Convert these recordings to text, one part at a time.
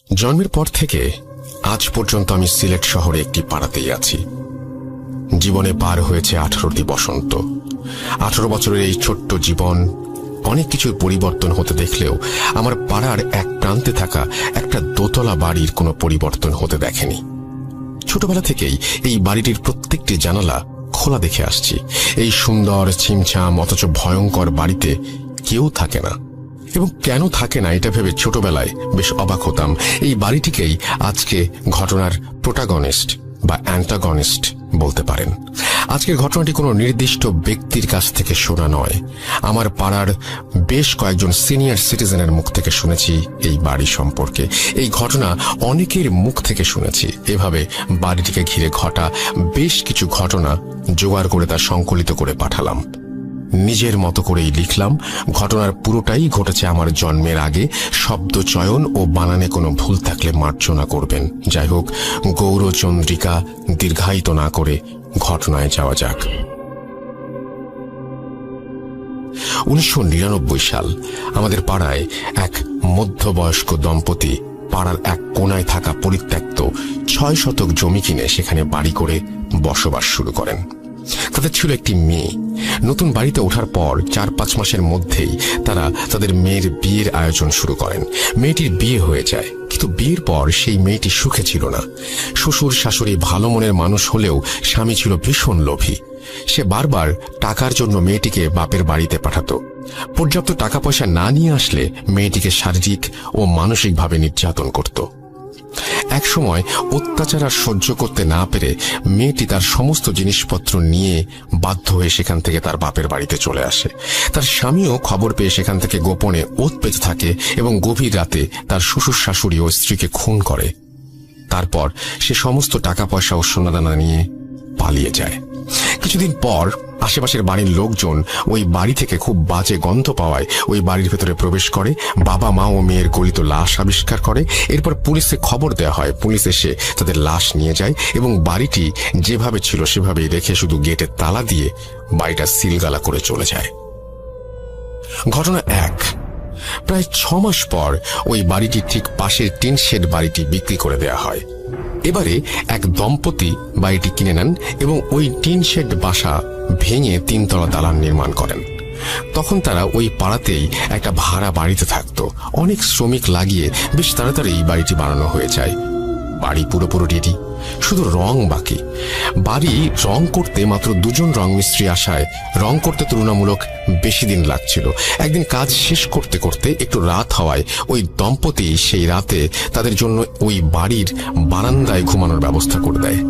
জন্মের পর থেকে আজ পর্যন্ত আমি সিলেট শহরে একটি পাড়াতেই আছি। জীবনে পার হয়েছে 18টি বসন্ত। 18 বছরের এই ছোট্ট জীবন অনেক কিছুর পরিবর্তন হতে দেখলেও আমার পাড়ার এক প্রান্তে থাকা একটা দোতলা বাড়ির কোনো পরিবর্তন হতে দেখেনি। ছোটবেলা থেকেই এই বাড়িটির প্রত্যেকটি জানালা খোলা দেখে আসছি। এই সুন্দর ছিমছাম অথচ ভয়ঙ্কর বাড়িতে কেউ থাকে না, এবং কেন থাকে না এটা ভেবে ছোটবেলায় বেশ অবাক হতাম। এই বাড়িটিকেই আজকে ঘটনার প্রোটাগনিস্ট বা অ্যান্টাগনিস্ট বলতে পারেন। আজকের ঘটনাটি কোনো নির্দিষ্ট ব্যক্তির কাছ থেকে শোনা নয়, আমার পাড়ার বেশ কয়েকজন সিনিয়র সিটিজেনের মুখ থেকে শুনেছি এই বাড়ি সম্পর্কে। এই ঘটনা অনেকের মুখ থেকে শুনেছি। এভাবে বাড়িটিকে ঘিরে ঘটা বেশ কিছু ঘটনা জোগাড় করে তা সংকলিত করে পাঠালাম। নিজের মতো করেই লিখলাম। ঘটনার পুরোটাই ঘটেছে আমার জন্মের আগে। শব্দ চয়ন ও বানানে কোনো ভুল থাকলে মার্জনা করবেন। যাই হোক, গৌরচন্দ্রিকা দীর্ঘায়িত না করে ঘটনায় যাওয়া যাক। 1999 সাল। আমাদের পাড়ায় এক মধ্যবয়স্ক দম্পতি পাড়ার এক কোনায় থাকা পরিত্যক্ত 6 শতক জমি কিনে সেখানে বাড়ি করে বসবাস শুরু করেন। তাদের ছিল একটি মেয়ে। নতুন বাড়িতে ওঠার পর 4-5 মাসের মধ্যেই তারা তাদের মেয়ের বিয়ের আয়োজন শুরু করেন। মেয়েটির বিয়ে হয়ে যায়, কিন্তু বিয়ের পর সেই মেয়েটি সুখে ছিল না। শ্বশুর শাশুড়ি ভালো মনের মানুষ হলেও স্বামী ছিল ভীষণ লোভী। সে বারবার টাকার জন্য মেয়েটিকে বাপের বাড়িতে পাঠাতো। পর্যাপ্ত টাকা পয়সা না নিয়ে আসলে মেয়েটিকে শারীরিক ও মানসিকভাবে নির্যাতন করত। এক সময় অত্যাচার আর সহ্য করতে না পেরে মেয়েটি তার সমস্ত জিনিসপত্র নিয়ে বাধ্য হয়ে সেখান থেকে তার বাপের বাড়িতে চলে আসে। তার স্বামীও খবর পেয়ে সেখান থেকে গোপনে ওৎ পেতে থাকে এবং গভীর রাতে তার শ্বশুর শাশুড়ি ও স্ত্রীকে খুন করে। তারপর সে সমস্ত টাকা পয়সা ও সোনাদানা নিয়ে পালিয়ে যায়। কিছুদিন পর আশেপাশের বাড়ির লোকজন ওই বাড়ি থেকে খুব বাজে গন্ধ পাওয়ায় ওই বাড়ির ভেতরে প্রবেশ করে। বাবা মা ও মেয়ের গলিত লাশ আবিষ্কার করে। এরপর পুলিশে খবর দেওয়া হয়। পুলিশ এসে তাদের লাশ নিয়ে যায় এবং বাড়িটি যেভাবে ছিল সেভাবেই রেখে শুধু গেটে তালা দিয়ে বাড়িটা সিলগালা করে চলে যায়। ঘটনা 1। প্রায় 6 মাস পর ওই বাড়িটি ঠিক পাশের টিন শেড বাড়িটি বিক্রি করে দেওয়া হয়। এবারে এক দম্পতি বাড়িটি কিনে নেন এবং ওই টিন শেড বাসা ভেঙে 3 তলা দালান নির্মাণ করেন। তখন তারা ওই পাড়াতেই একটা ভাড়া বাড়িতে থাকতো। অনেক শ্রমিক লাগিয়ে বেশ তাড়াতাড়ি এই বাড়িটি বানানো হয়ে যায়। বাড়ি পুরোপুরি রেডি, শুধু রং বাকি। বাড়ি রং করতে মাত্র 2 জন রং মিস্ত্রি আসায় রং করতে তুলনামূলক বেশি দিন লাগছিল। একদিন কাজ শেষ করতে করতে একটু রাত হওয়ায় ওই দম্পতি সেই রাতে তাদের জন্য ওই বাড়ির বারান্দায় ঘুমানোর ব্যবস্থা করে দেয়।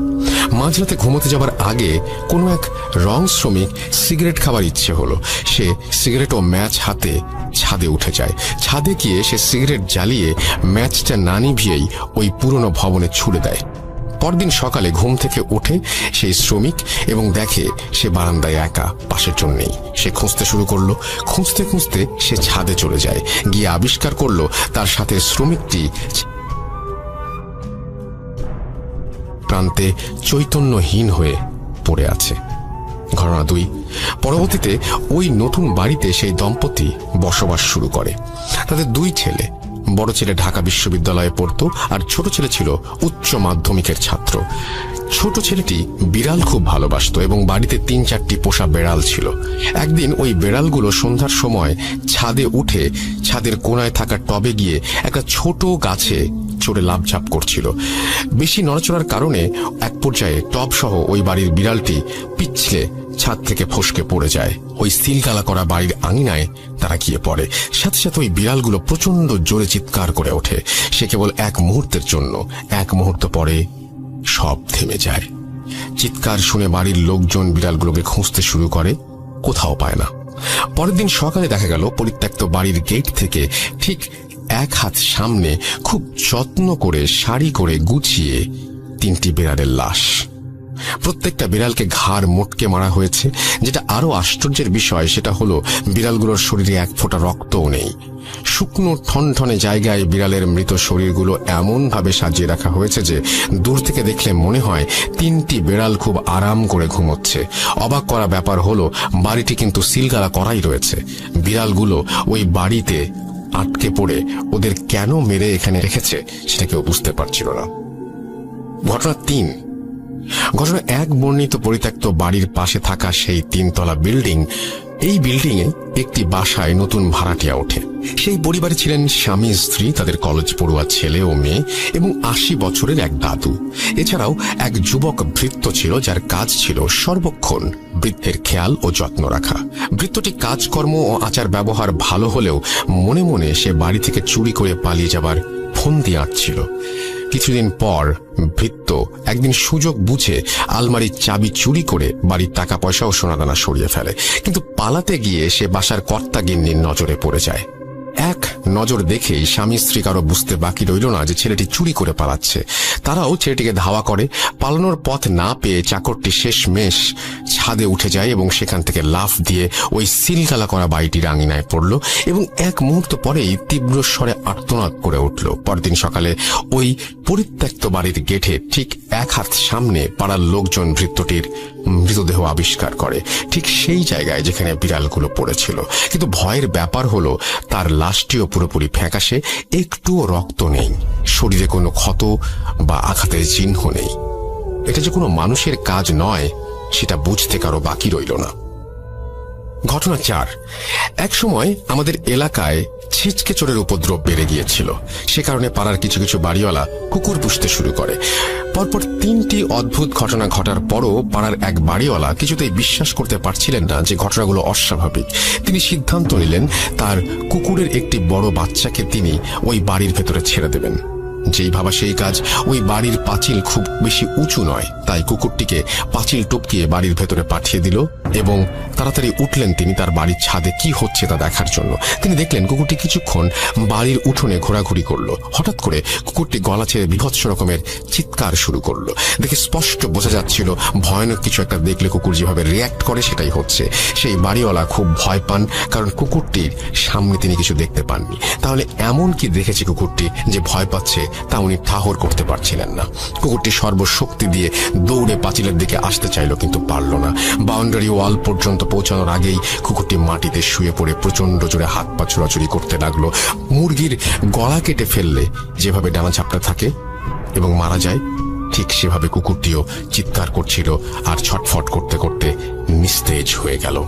মাঝরাতে ঘুমোতে যাবার আগে কোনো এক রং শ্রমিক সিগারেট খাবার ইচ্ছে হলো। সে সিগারেট ও ম্যাচ হাতে ছাদে উঠে যায়। ছাদে গিয়ে সে সিগারেট জ্বালিয়ে ম্যাচটা না নিভিয়েই ওই পুরনো ভবনে ছুড়ে দেয়। পরদিন সকালে ঘুম থেকে ওঠে সেই শ্রমিক এবং দেখে সে বারান্দায় একা, পাশের জন নেই। সে খুঁজতে শুরু করলো। খুঁজতে খুঁজতে সে ছাদে চলে যায়। গিয়ে আবিষ্কার করলো তার সাথে শ্রমিকটি প্রান্তে চৈতন্যহীন হয়ে পড়ে আছে। ঘটনা 2। পরবর্তীতে ওই নতুন বাড়িতে সেই দম্পতি বসবাস শুরু করে। তাদের 2 ছেলে। বড় ছেলে ঢাকা বিশ্ববিদ্যালয়ে পড়তো আর ছোট ছেলে ছিল উচ্চ মাধ্যমিকের ছাত্র। ছোট ছেলেটি বিড়াল খুব ভালোবাসতো এবং বাড়িতে 3-4টি পোষা বেড়াল ছিল। একদিন ওই বেড়ালগুলো সন্ধ্যার সময় ছাদে উঠে ছাদের কোনায় থাকা টবে গিয়ে একটা ছোট গাছে চড়ে লাফঝাপ করছিল। বেশি নড়াচড়ার কারণে এক পর্যায়ে টব সহ ওই বাড়ির বিড়ালটি পিছলে ছাদ থেকে ফসকে পড়ে যায়। ওই সিলগালা করা বাড়ির আঙিনায় তারা গিয়ে পড়ে। সাথে সাথে ওই বিড়ালগুলো প্রচন্ড জোরে চিৎকার করে ওঠে। সে কেবল এক মুহূর্তের জন্য। 1 মুহূর্ত পরে সব থেমে যায়। চিৎকার শুনে বাড়ির লোকজন বিড়ালগুলোকে খুঁজতে শুরু করে, কোথাও পায় না। পরের দিন সকালে দেখা গেল পরিত্যক্ত বাড়ির গেট থেকে ঠিক 1 হাত সামনে খুব যত্ন করে সারি করে গুছিয়ে 3টি বিড়ালের লাশ। প্রত্যেকটা বিড়ালকে ঘাড় মোটকে মারা হয়েছে। যেটা আরো আশ্চর্যের বিষয় সেটা হলো বিড়ালগুলোর শরীরে 1 ফোঁটা রক্তও নেই। শুকনো ঠনঠনে জায়গায় বিড়ালের মৃত শরীরগুলো এমন ভাবে সাজিয়ে রাখা হয়েছে যে দূর থেকে দেখলে মনে হয় 3টি বিড়াল খুব আরাম করে ঘুমোচ্ছে। অবাক করা ব্যাপার হলো বাড়িটি কিন্তু সিলগালা করাই রয়েছে। বিড়ালগুলো ওই বাড়িতে আটকে পড়ে ওদের কেন মেরে এখানে রেখেছে সেটা কেউ বুঝতে পারছিল না। ঘটনা 3। ঘটনা 1 বর্ণিত পরিত্যক্ত বাড়ির পাশে থাকা সেই 3তলা বিল্ডিং। এই বিল্ডিং এ একটি বাসায় নতুন ভাড়াটিয়া ওঠে। সেই পরিবারে ছিলেন স্বামী স্ত্রী, তাদের কলেজ পড়ুয়া ছেলে ও মেয়ে এবং 80 বছরের এক দাদু। এছাড়াও এক যুবক ভৃত্য ছিল, যার কাজ ছিল সর্বক্ষণ বৃদ্ধের খেয়াল ও যত্ন রাখা। ভৃত্যটি কাজকর্ম ও আচার ব্যবহার ভালো হলেও মনে মনে সে বাড়ি থেকে চুরি করে পালিয়ে যাবার ফন্দি আঁটছিল। কিছুদিন পর ভৃত্য একদিন সুযোগ বুঝে আলমারির চাবি চুরি করে বাড়ির টাকা পয়সা ও সোনাদানা সরিয়ে ফেলে, কিন্তু পালাতে গিয়ে সে বাসার কর্তা গিন্নির নজরে পড়ে যায়। এক নজর দেখেই স্বামী স্ত্রী কারো বুঝতে বাকি রইল না যে ছেলেটি চুরি করে পালাচ্ছে। তারাও ছেলেটিকে ধাওয়া করে। পালানোর পথ না পেয়ে চাকরটি শেষমেশ ছাদে উঠে যায় এবং সেখান থেকে লাফ দিয়ে ওই সিলগালা করা বাড়িটির আঙিনায় পড়ল এবং এক মুহূর্ত পরেই তীব্র স্বরে আর্তনাদ করে উঠল। পরদিন সকালে ওই পরিত্যক্ত বাড়ির গেটে ঠিক 1 হাত সামনে পাড়ার লোকজন ভৃত্যটির মৃতদেহ আবিষ্কার করে, ঠিক সেই জায়গায় যেখানে বিড়ালগুলো পড়েছিল। কিন্তু ভয়ের ব্যাপার হলো তার লাশটিও পুরোপুরি ফ্যাকাশে, একটুও রক্ত নেই, শরীরে কোনো ক্ষত বা আঘাতের চিহ্ন নেই। এটা যে কোনো মানুষের কাজ নয় সেটা বুঝতে কারো বাকি রইল না। ঘটনা 4। এক সময় আমাদের এলাকায় ছিচকে চোরের উপদ্রব বেড়ে গিয়েছিল। সে কারণে পাড়ার কিছু কিছু বাড়িওয়ালা কুকুর পুষতে শুরু করে। পরপর 3টি অদ্ভুত ঘটনা ঘটার পরও পাড়ার এক বাড়িওয়ালা কিছুতেই বিশ্বাস করতে পারছিলেন না যে ঘটনাগুলো অস্বাভাবিক। তিনি সিদ্ধান্ত নিলেন তার কুকুরের একটি বড় বাচ্চাকে তিনি ওই বাড়ির ভেতরে ছেড়ে দেবেন। যেই ভাবা সেই কাজ। ওই বাড়ির পাঁচিল খুব বেশি উঁচু নয়, তাই কুকুরটিকে পাঁচিল টপকিয়ে বাড়ির ভেতরে পাঠিয়ে দিল এবং তাড়াতাড়ি উঠলেন তিনি তার বাড়ির ছাদে কি হচ্ছে তা দেখার জন্য। তিনি দেখলেন কুকুরটি কিছুক্ষণ বাড়ির উঠোনে ঘোরাঘুরি করলো। হঠাৎ করে কুকুরটি গলা ছেড়ে বীভৎস রকমের চিৎকার শুরু করলো। দেখে স্পষ্ট বোঝা যাচ্ছিল ভয়ানক কিছু একটা দেখলে কুকুর যেভাবে রিয়্যাক্ট করে সেটাই হচ্ছে। সেই বাড়িওয়ালা খুব ভয় পান, কারণ কুকুরটির সামনে তিনি কিছু দেখতে পাননি। তাহলে এমন কি দেখেছে কুকুরটি যে ভয় পাচ্ছে তা উনি ঠাহর করতে পারছিলেন না। কুকুরটি সর্বশক্তি দিয়ে দৌড়ে পাঁচিলের দিকে আসতে চাইল, কিন্তু পারল না। বাউন্ডারি ওয়াল পর্যন্ত পৌঁছানোর আগেই কুকুরটি মাটিতে শুয়ে পড়ে প্রচন্ড জোরে হাত পা ছোড়াছুড়ি করতে লাগলো। মুরগির গলা কেটে ফেললে যেভাবে ডানা ঝাপটা থাকে এবং মারা যায়, ঠিক সেভাবে কুকুরটিও চিৎকার করছিল আর ছটফট করতে করতে নিস্তেজ হয়ে গেল।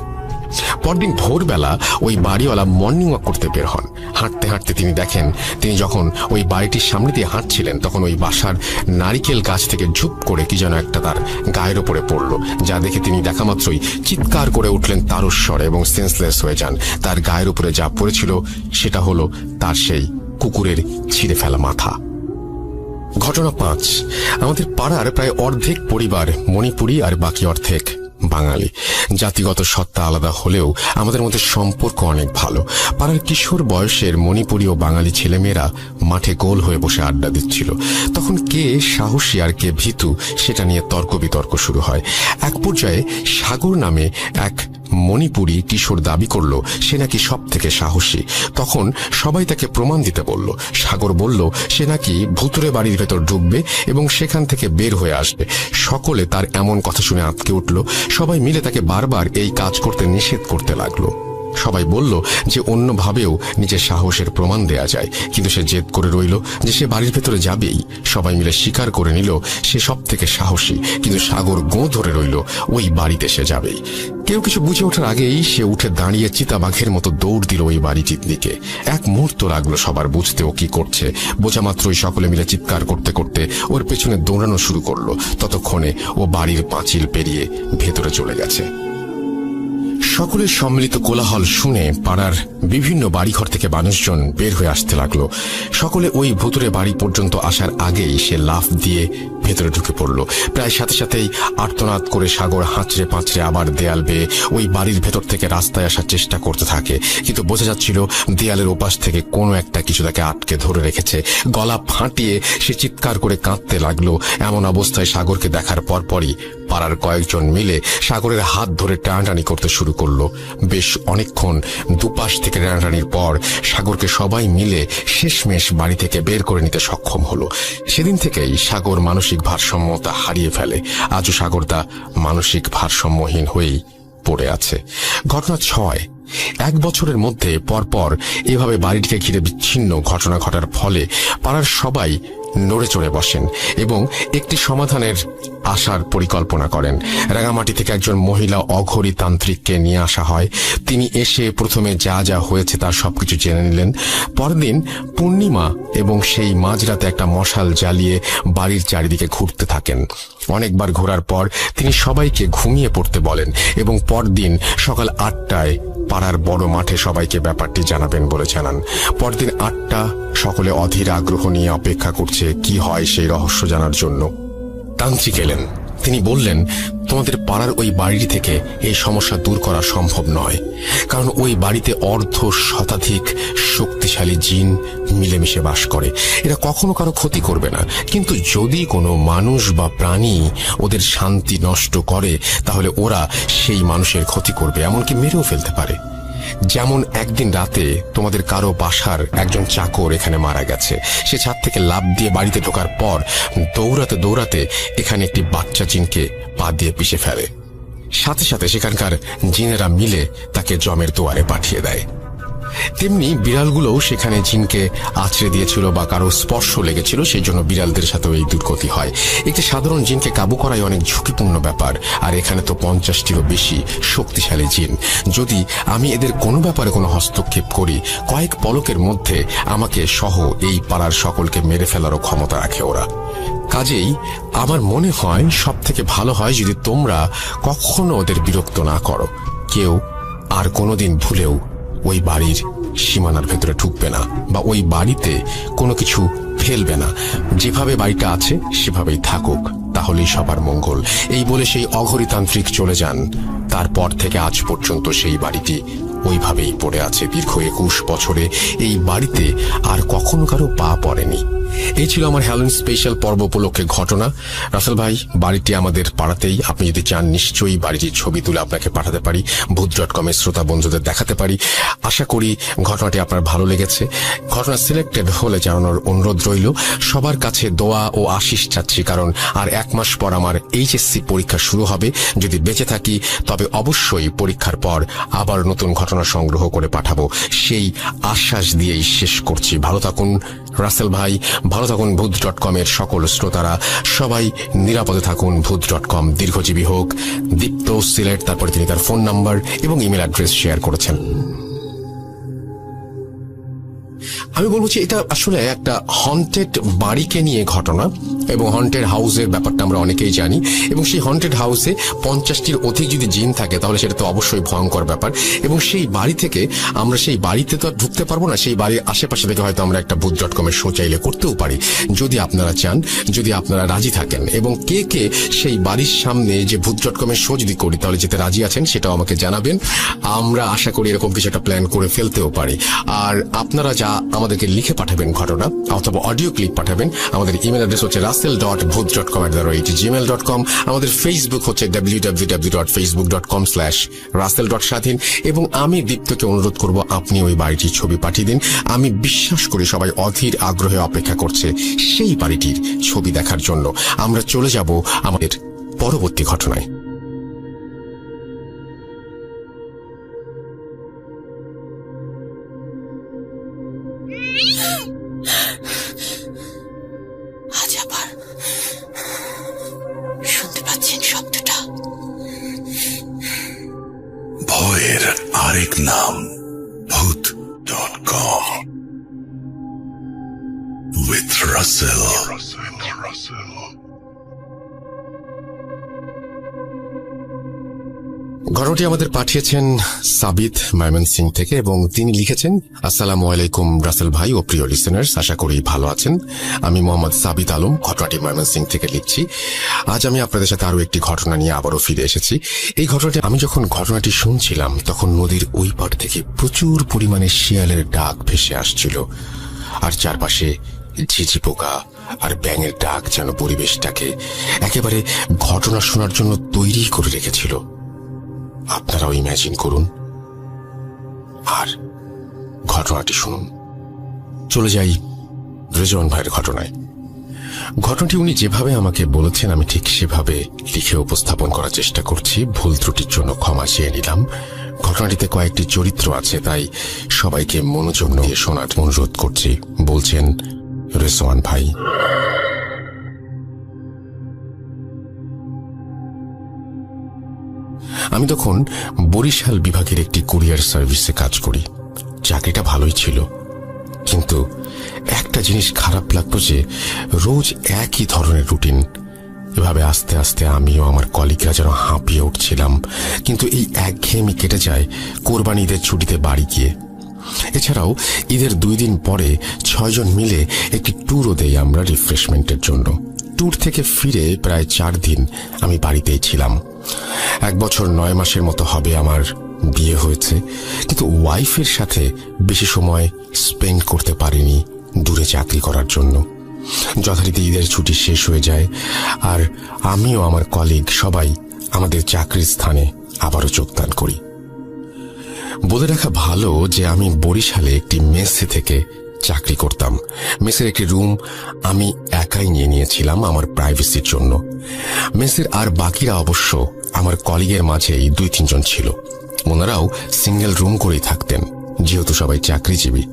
পরদিন ভোরবেলা ওই বাড়িওয়ালা মর্নিং ওয়াক করতে বের হন। হাঁটতে হাঁটতে তিনি দেখেন, তিনি যখন ওই বাড়িটির সামনে দিয়ে হাঁটছিলেন তখন ওই বাসার নারিকেল গাছ থেকে ঝুপ করে কি যেন একটা তার গায়ের ওপরে পড়ল, যা দেখে তিনি দেখা মাত্রই চিৎকার করে উঠলেন তারস্বরে এবং সেন্সলেস হয়ে যান। তার গায়ের উপরে যা পড়েছিল সেটা হলো তার সেই কুকুরের ছিঁড়ে ফেলা মাথা। ঘটনা 5। আমাদের পাড়ার প্রায় অর্ধেক পরিবার মণিপুরী আর বাকি অর্ধেক বাঙালি। জাতিগত সত্তা আলাদা হলেও আমাদের মধ্যে সম্পর্ক অনেক ভালো। পাড়ার কিশোর বয়সের মণিপুরী ও বাঙালি ছেলেমেয়েরা মাঠে গোল হয়ে বসে আড্ডা দিচ্ছিল। তখন কে সাহসী আর কে ভীতু সেটা নিয়ে তর্ক বিতর্ক শুরু হয়। এক পর্যায়ে সাগর নামে এক মণিপুরী কিশোর দাবি করল সে নাকি সব থেকে সাহসী। তখন সবাই তাকে প্রমাণ দিতে বলল। সাগর বলল সে নাকি ভুতুরে বাড়ির ভেতর ঢুকবে এবং সেখান থেকে বের হয়ে আসবে। সকলে তার এমন কথা শুনে আঁতকে উঠল। সবাই মিলে তাকে বারবার এই কাজ করতে নিষেধ করতে লাগলো। সবাই বলল যে অন্যভাবেও নিজের সাহসের প্রমাণ দেয়া যায়, কিন্তু সে জেদ করে রইল যে সে বাড়ির ভেতরে যাবেই। সবাই মিলে স্বীকার করে নিল সে সব থেকে সাহসী, কিন্তু সাগর গোঁ ধরে রইল ওই বাড়িতে সে যাবেই। কেউ কিছু বুঝে ওঠার আগেই সে উঠে দাঁড়িয়ে চিতাবাঘের মতো দৌড় দিল ওই বাড়িটির দিকে। এক মুহূর্ত লাগলো সবার বুঝতে ও কি করছে। বোঝা মাত্রই সকলে মিলে চিৎকার করতে করতে ওর পেছনে দৌড়ানো শুরু করলো। ততক্ষণে ও বাড়ির পাঁচিল পেরিয়ে ভেতরে চলে গেছে। সকলের সম্মিলিত কোলাহল শুনে পাড়ার বিভিন্ন বাড়িঘর থেকে মানুষজন বের হয়ে আসতে লাগলো। সকলে ওই ভুতুরে বাড়ি পর্যন্ত আসার আগেই সে লাফ দিয়ে ভেতরে ঢুকে পড়ল। প্রায় সাথে সাথেই আর্তনাদ করে সাগর হাঁচড়ে পাঁচড়ে আবার দেয়াল বেয়ে ওই বাড়ির ভেতর থেকে রাস্তায় আসার চেষ্টা করতে থাকে, কিন্তু বোঝা যাচ্ছিল দেয়ালের ওপাশ থেকে কোনো একটা কিছু তাকে আটকে ধরে রেখেছে। গলা ফাটিয়ে সে চিৎকার করে কাঁদতে লাগলো। এমন অবস্থায় সাগরকে দেখার পরপরই পাড়ার কয়েকজন মিলে সাগরের হাত ধরে টানাটানি করতে শুরু করলো। বেশ অনেকক্ষণ দুপাশ থেকে টানাটানির পর সাগরকে সবাই মিলে শেষমেশ বাড়ি থেকে বের করে নিতে সক্ষম হলো। সেদিন থেকেই সাগর মানসিক ভারসাম্যতা হারিয়ে ফেলে। আজও সাগর তা মানসিক ভারসাম্যহীন হয়েই পড়ে আছে। ঘটনা 6। 1 বছরের মধ্যে পরপর এভাবে বাড়িটিকে ঘিরে বিচ্ছিন্ন ঘটনা ঘটার ফলে পাড়ার সবাই নড়ে চড়ে বসেন এবং একটি সমাধানের আসার পরিকল্পনা করেন। রাঙামাটি থেকে একজন মহিলা অঘরী তান্ত্রিককে নিয়ে আসা হয়। তিনি এসে প্রথমে যা যা হয়েছে তার সবকিছু জেনে নিলেন। পরদিন পূর্ণিমা এবং সেই মাঝরাতে একটা মশাল জ্বালিয়ে বাড়ির চারিদিকে ঘুরতে থাকেন। অনেকবার ঘোরার পর তিনি সবাইকে ঘুমিয়ে পড়তে বলেন এবং পরদিন সকাল 8টায় পাড়ার বড় মাঠে সবাইকে ব্যাপারটি জানাবেন বলে জানান। পরদিন 8টা, সকলে অধীর আগ্রহ নিয়ে অপেক্ষা করছে কি হয় সেই রহস্য জানার জন্য। তান্ত্রিক এলেন। তিনি বললেন, তোমাদের পাড়ার ওই বাড়িটি থেকে এই সমস্যা দূর করা সম্ভব নয়, কারণ ওই বাড়িতে অর্ধ শতাধিক শক্তিশালী জিন মিলেমিশে বাস করে। এরা কখনো কারো ক্ষতি করবে না, কিন্তু যদি কোনো মানুষ বা প্রাণী ওদের শান্তি নষ্ট করে তাহলে ওরা সেই মানুষের ক্ষতি করবে, এমনকি মেরেও ফেলতে পারে। যেমন একদিন রাতে তোমাদের কারো বাসার একজন চাকর এখানে মারা গেছে। সে ছাদ থেকে লাফ দিয়ে বাড়িতে ঢোকার পর দৌড়াতে দৌড়াতে এখানে একটি বাচ্চা জিনকে পা দিয়ে পিষে ফেলে। সাথে সাথে সেখানকার জিনেরা মিলে তাকে জমের দুয়ারে পাঠিয়ে দেয়। তেমনি বিড়ালগুলোও সেখানে জিনকে আছড়ে দিয়েছিল বা কারো স্পর্শ লেগেছিল, সেই জন্য বিড়ালদের সাথেও এই দুর্গতি হয়। একটি সাধারণ জিনকে কাবু করাই অনেক ঝুঁকিপূর্ণ ব্যাপার, আর এখানে তো 50টিরও বেশি শক্তিশালী জিন। যদি আমি এদের কোনো ব্যাপারে কোনো হস্তক্ষেপ করি, কয়েক পলকের মধ্যে আমাকে সহ এই পাড়ার সকলকে মেরে ফেলারও ক্ষমতা রাখে ওরা। কাজেই আমার মনে হয় সব থেকে ভালো হয় যদি তোমরা কখনো ওদের বিরক্ত না করো। কেউ আর কোনোদিন ভুলেও ওই বাড়ির সীমানার ভেতরে ঢুকবে না বা ওই বাড়িতে কোনো কিছু ফেলবে না। যেভাবে বাড়িটা আছে সেভাবেই থাকুক, তাহলেই সবার মঙ্গল। এই বলে সেই অঘরী তান্ত্রিক চলে যান। তারপর থেকে আজ পর্যন্ত সেই বাড়িটি ওইভাবেই পড়ে আছে। দীর্ঘ 21 বছরে এই বাড়িতে আর কখনো কারো পা পড়েনি। এই ছিল আমার হ্যালোইন স্পেশাল পর্ব উপলক্ষে ঘটনা। রাসেল ভাই, বাড়িটি আমাদের পাড়াতেই। আপনি যদি চান নিশ্চয়ই বাড়িটির ছবি তুলে আপনাকে পাঠাতে পারি, ভূত.com এর শ্রোতা বন্ধুদের দেখাতে পারি। আশা করি ঘটনাটি আপনার ভালো লেগেছে। ঘটনা সিলেক্টেড হলে জানানোর অনুরোধ রইল। সবার কাছে দোয়া ও আশিস চাচ্ছি, কারণ আর 1 মাস পর আমার HSC পরীক্ষা শুরু হবে। যদি বেঁচে থাকি তবে অবশ্যই পরীক্ষার পর আবার নতুন ঘটনা সংগ্রহ করে পাঠাবো, সেই আশ্বাস দিয়েই শেষ করছি। ভালো থাকুন রাসেল ভাই, ভালো থাকুন ভূত.com এর সকল শ্রোতারা, সবাই নিরাপদে থাকুন। ভূত.com দীর্ঘজীবী হোক। দীপ্ত সিলেট, তারপরে তিনি তার ফোন নাম্বার এবং ইমেল অ্যাড্রেস শেয়ার করেছেন। আমি বলবো যে এটা আসলে একটা হন্টেড বাড়িকে নিয়ে ঘটনা, এবং হন্টেড হাউসের ব্যাপারটা আমরা অনেকেই জানি। এবং সেই হন্টেড হাউসে 50টির অধিক যদি জিন থাকে তাহলে সেটা তো অবশ্যই ভয়ঙ্কর ব্যাপার। এবং সেই বাড়ি থেকে আমরা সেই বাড়িতে তো আর ঢুকতে পারবো না, সেই বাড়ির আশেপাশে থেকে হয়তো আমরা একটা ভূত.com এর শো চাইলে করতেও পারি, যদি আপনারা চান, যদি আপনারা রাজি থাকেন। এবং কে কে সেই বাড়ির সামনে যে ভূত.com এর শো যদি করি তাহলে যেতে রাজি আছেন সেটাও আমাকে জানাবেন। আমরা আশা করি এরকম কিছু একটা প্ল্যান করে ফেলতেও পারি। আর আপনারা যা আমাদেরকে লিখে পাঠাবেন ঘটনা অথবা অডিও ক্লিপ পাঠাবেন, আমাদের ইমেল অ্যাড্রেস হচ্ছে russell.booth.com@gmail.com। আমাদের ফেসবুক হচ্ছে www.facebook.com/russell.স্বাধীন। এবং আমি দীপ্তকে অনুরোধ করব আপনি ওই বাড়িটির ছবি পাঠিয়ে দিন। আমি বিশ্বাস করি সবাই অধীর আগ্রহে অপেক্ষা করছে সেই বাড়িটির ছবি দেখার জন্য। আমরা চলে যাব আমাদের পরবর্তী ঘটনায়। আজ আবার শুনতে পাচ্ছেন শব্দটা? ভয়ের আরেক নাম ভূত.com with Russell. ঘটনাটি আমাদের পাঠিয়েছেন সাবিত ময়মনসিং থেকে, এবং তিনি লিখেছেন, আসসালামু আলাইকুম রাসেল ভাই ও প্রিয় লিসেনার্স, আশা করি ভালো আছেন। আমি মোহাম্মদ সাবিত আলম ঘটনাটি ময়মনসিং থেকে লিখছি। আজ আমি আপনাদের সাথে আরো একটি ঘটনা নিয়ে আবারও ফিরে এসেছি। এই ঘটনাটি আমি যখন ঘটনাটি শুনছিলাম তখন নদীর ওই পাড় থেকে প্রচুর পরিমাণে শিয়ালের ডাক ভেসে আসছিল, আর চারপাশে ঝিঝি পোকা আর ব্যাঙের ডাক যেন পরিবেশটাকে একেবারে ঘটনা শোনার জন্য তৈরি করে রেখেছিল। আপনারাও ইমাজিন করুন আর ঘটনাটি শুনুন। চলে যাই রেজন ভাইয়ের ঘটনায়। ঘটনাটি উনি যেভাবে আমাকে বলেছেন আমি ঠিক সেভাবে লিখে উপস্থাপন করার চেষ্টা করছি। ভুল ত্রুটির জন্য ক্ষমা চেয়ে নিলাম। ঘটনাটিতে কয়েকটি চরিত্র আছে, তাই সবাইকে মনোযোগ দিয়ে শোনার অনুরোধ করছি। বলছেন রেজওয়ান ভাই। আমি তখন বরিশাল বিভাগের একটি কুরিয়ার সার্ভিসে কাজ করি। চাকরিটা ভালোই ছিল, কিন্তু একটা জিনিস খারাপ লাগতো যে রোজ একই ধরনের রুটিন। এভাবে আস্তে আস্তে আমিও আমার কলিগরা যেন হাঁপিয়ে উঠছিলাম। কিন্তু এই একঘেয়েমি কেটে যায় কোরবানি ঈদের ছুটিতে বাড়ি গিয়ে। এছাড়াও ঈদের 2 দিন পরে 6 জন মিলে একটি ট্যুরও দেই আমরা রিফ্রেশমেন্টের জন্য। ট্যুর থেকে ফিরে প্রায় 4 দিন আমি বাড়িতেই ছিলাম। 1 বছর 9 মাসের মতো হবে আমার বিয়ে হয়েছে, কিন্তু ওয়াইফের সাথে বেশি সময় স্পেন্ড করতে পারিনি দূরে চাকরি করার জন্য। যথারীতি ঈদের ছুটি শেষ হয়ে যায় আর আমিও আমার কলিগ সবাই আমাদের চাকরির স্থানে আবারও যোগদান করি। বলে রাখা ভালো যে আমি বরিশালে একটি মেসে থেকে চাকরি করতাম। মেসের একটি রুম আমি একাই নিয়েছিলাম আমার প্রাইভেসির জন্য। মেসের আর বাকিরা অবশ্য আমার কলিগের মাঝেই 2-3 জন ছিল। ওনারাও সিঙ্গেল রুম করেই থাকতেন, যেহেতু সবাই চাকরিজীবী।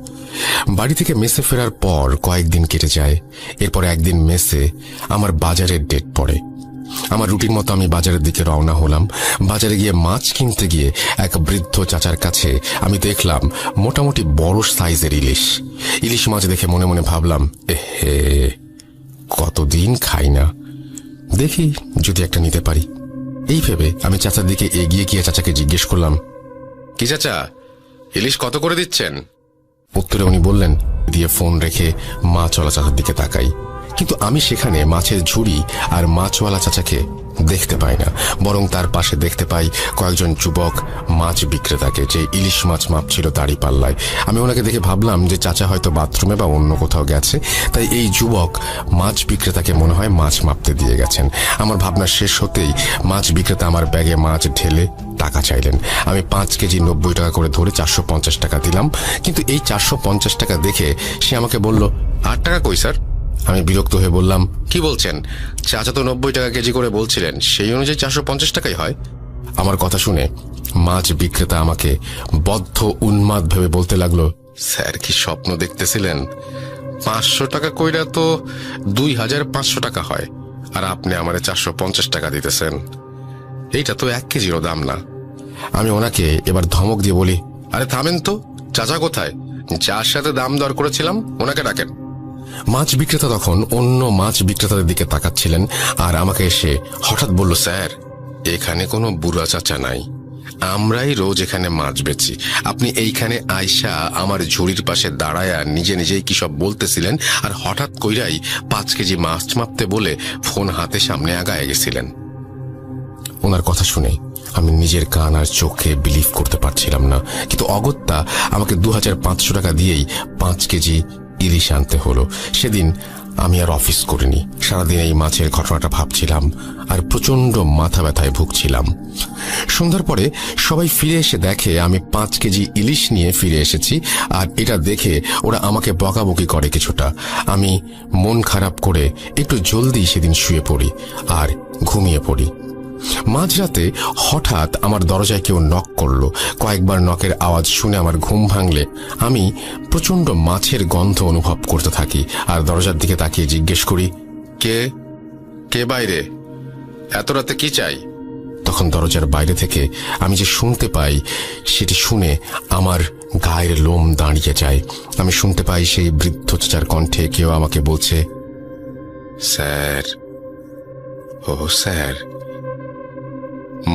বাড়ি থেকে মেসে ফেরার পর কয়েকদিন কেটে যায়। এরপর একদিন মেসে আমার বাজারের ডেট পড়ে। আমার রুটিন মতো আমি বাজারের দিকে রওনা হলাম। বাজারে গিয়ে মাছ কিনতে গিয়ে এক বৃদ্ধ চাচার কাছে আমি দেখলাম মোটামুটি বড় সাইজের ইলিশ মাছ দেখে মনে মনে ভাবলাম, এহে, কতদিন খাই না, দেখি যদি একটা নিতে পারি। এই ভেবে আমি চাচার দিকে এগিয়ে গিয়ে চাচাকে জিজ্ঞেস করলাম, কি চাচা, ইলিশ কত করে দিচ্ছেন? উত্তরে উনি বললেন দিয়ে ফোন রেখে মাছওয়ালা চাচার দিকে তাকাই। কিন্তু আমি সেখানে মাছের ঝুড়ি আর মাছওয়ালা চাচাকে দেখতে পাই না, বরং তার পাশে দেখতে পাই কয়েকজন যুবক মাছ বিক্রেতাকে, যে ইলিশ মাছ মাপছিল দাড়ি পাল্লায়। আমি ওনাকে দেখে ভাবলাম যে চাচা হয়তো বাথরুমে বা অন্য কোথাও গেছে, তাই এই যুবক মাছ বিক্রেতাকে মনে হয় মাছ মাপতে দিয়ে গেছেন। আমার ভাবনা শেষ হতেই মাছ বিক্রেতা আমার ব্যাগে মাছ ঢেলে টাকা চাইলেন। আমি 5 কেজি 90 টাকা করে ধরে 450 টাকা দিলাম। কিন্তু এই 450 টাকা দেখে সে আমাকে বলল, 8 টাকা কই স্যার? আমি বিরক্ত হয়ে বললাম, কি বলছেন, চাচা তো 90 টাকা কেজি করে বলছিলেন, সেই অনুযায়ী 450 টাকাই হয়। আমার কথা শুনে মাছ বিক্রেতা আমাকে বদ্ধ উন্মাদ ভেবে বলতে লাগলো, স্যার কি স্বপ্ন দেখতেছিলেন? 500 টাকা কইরা তো 2500 টাকা হয়, আর আপনি আমারে 450 টাকা দিতেছেন। এইটা তো 1 কেজিরও দাম না। আমি ওনাকে এবার ধমক দিয়ে বলি, আরে থামেন তো, চাচা কোথায়? যার সাথে দাম দর করেছিলাম ওনাকে ডাকেন। মাছ বিক্রেতা তখন অন্য মাছ বিক্রেতাদের দিকে তাকাচ্ছিলেন আর আমাকে এসে হঠাৎ বলল, স্যার এখানে কোনো বুড়া চাচা নাই, আমরাই রোজ এখানে মাছ বেচি। আপনি এইখানে আয়সা আমার ঝুড়ির পাশে দাঁড়ায়া নিজে নিজেই কি সব বলতেছিলেন, আর হঠাৎ কইরাই 5 কেজি মাছ মাপতে বলে ফোন হাতে সামনে আগায় গেছিলেন। ওনার কথা শুনে আমি নিজের কান আর চোখে বিলিভ করতে পারছিলাম না, কিন্তু অগত্যা আমাকে 2500 টাকা দিয়েই 5 কেজি ইলিশ আনতে হলো। সেদিন আমি আর অফিস করিনি। সারাদিন এই মাছের ঘটনাটা ভাবছিলাম আর প্রচন্ড মাথা ব্যথায় ভুগছিলাম। সন্ধ্যার পরে সবাই ফিরে এসে দেখে আমি 5 কেজি ইলিশ নিয়ে ফিরে এসেছি, আর এটা দেখে ওরা আমাকে বকাবকি করে কিছুটা। আমি মন খারাপ করে একটু জলদি সেদিন শুয়ে পড়ি আর ঘুমিয়ে পড়ি। মাঝরাতে হঠাৎ আমার দরজায় কেউ নক করলো। কয়েকবার নকের আওয়াজ শুনে আমার ঘুম ভাঙলে আমি প্রচন্ড মাছের গন্ধ অনুভব করতে থাকি আর দরজার দিকে তাকিয়ে জিজ্ঞেস করি, কে কে বাইরে? এত রাতে কি চাই? তখন দরজার বাইরে থেকে আমি যে শুনতে পাই সেটি শুনে আমার গায়ের লোম দাঁড়িয়ে যায়। আমি শুনতে পাই সেই বৃদ্ধ চাচার কণ্ঠে কেউ আমাকে বলছে, স্যার, ও স্যার,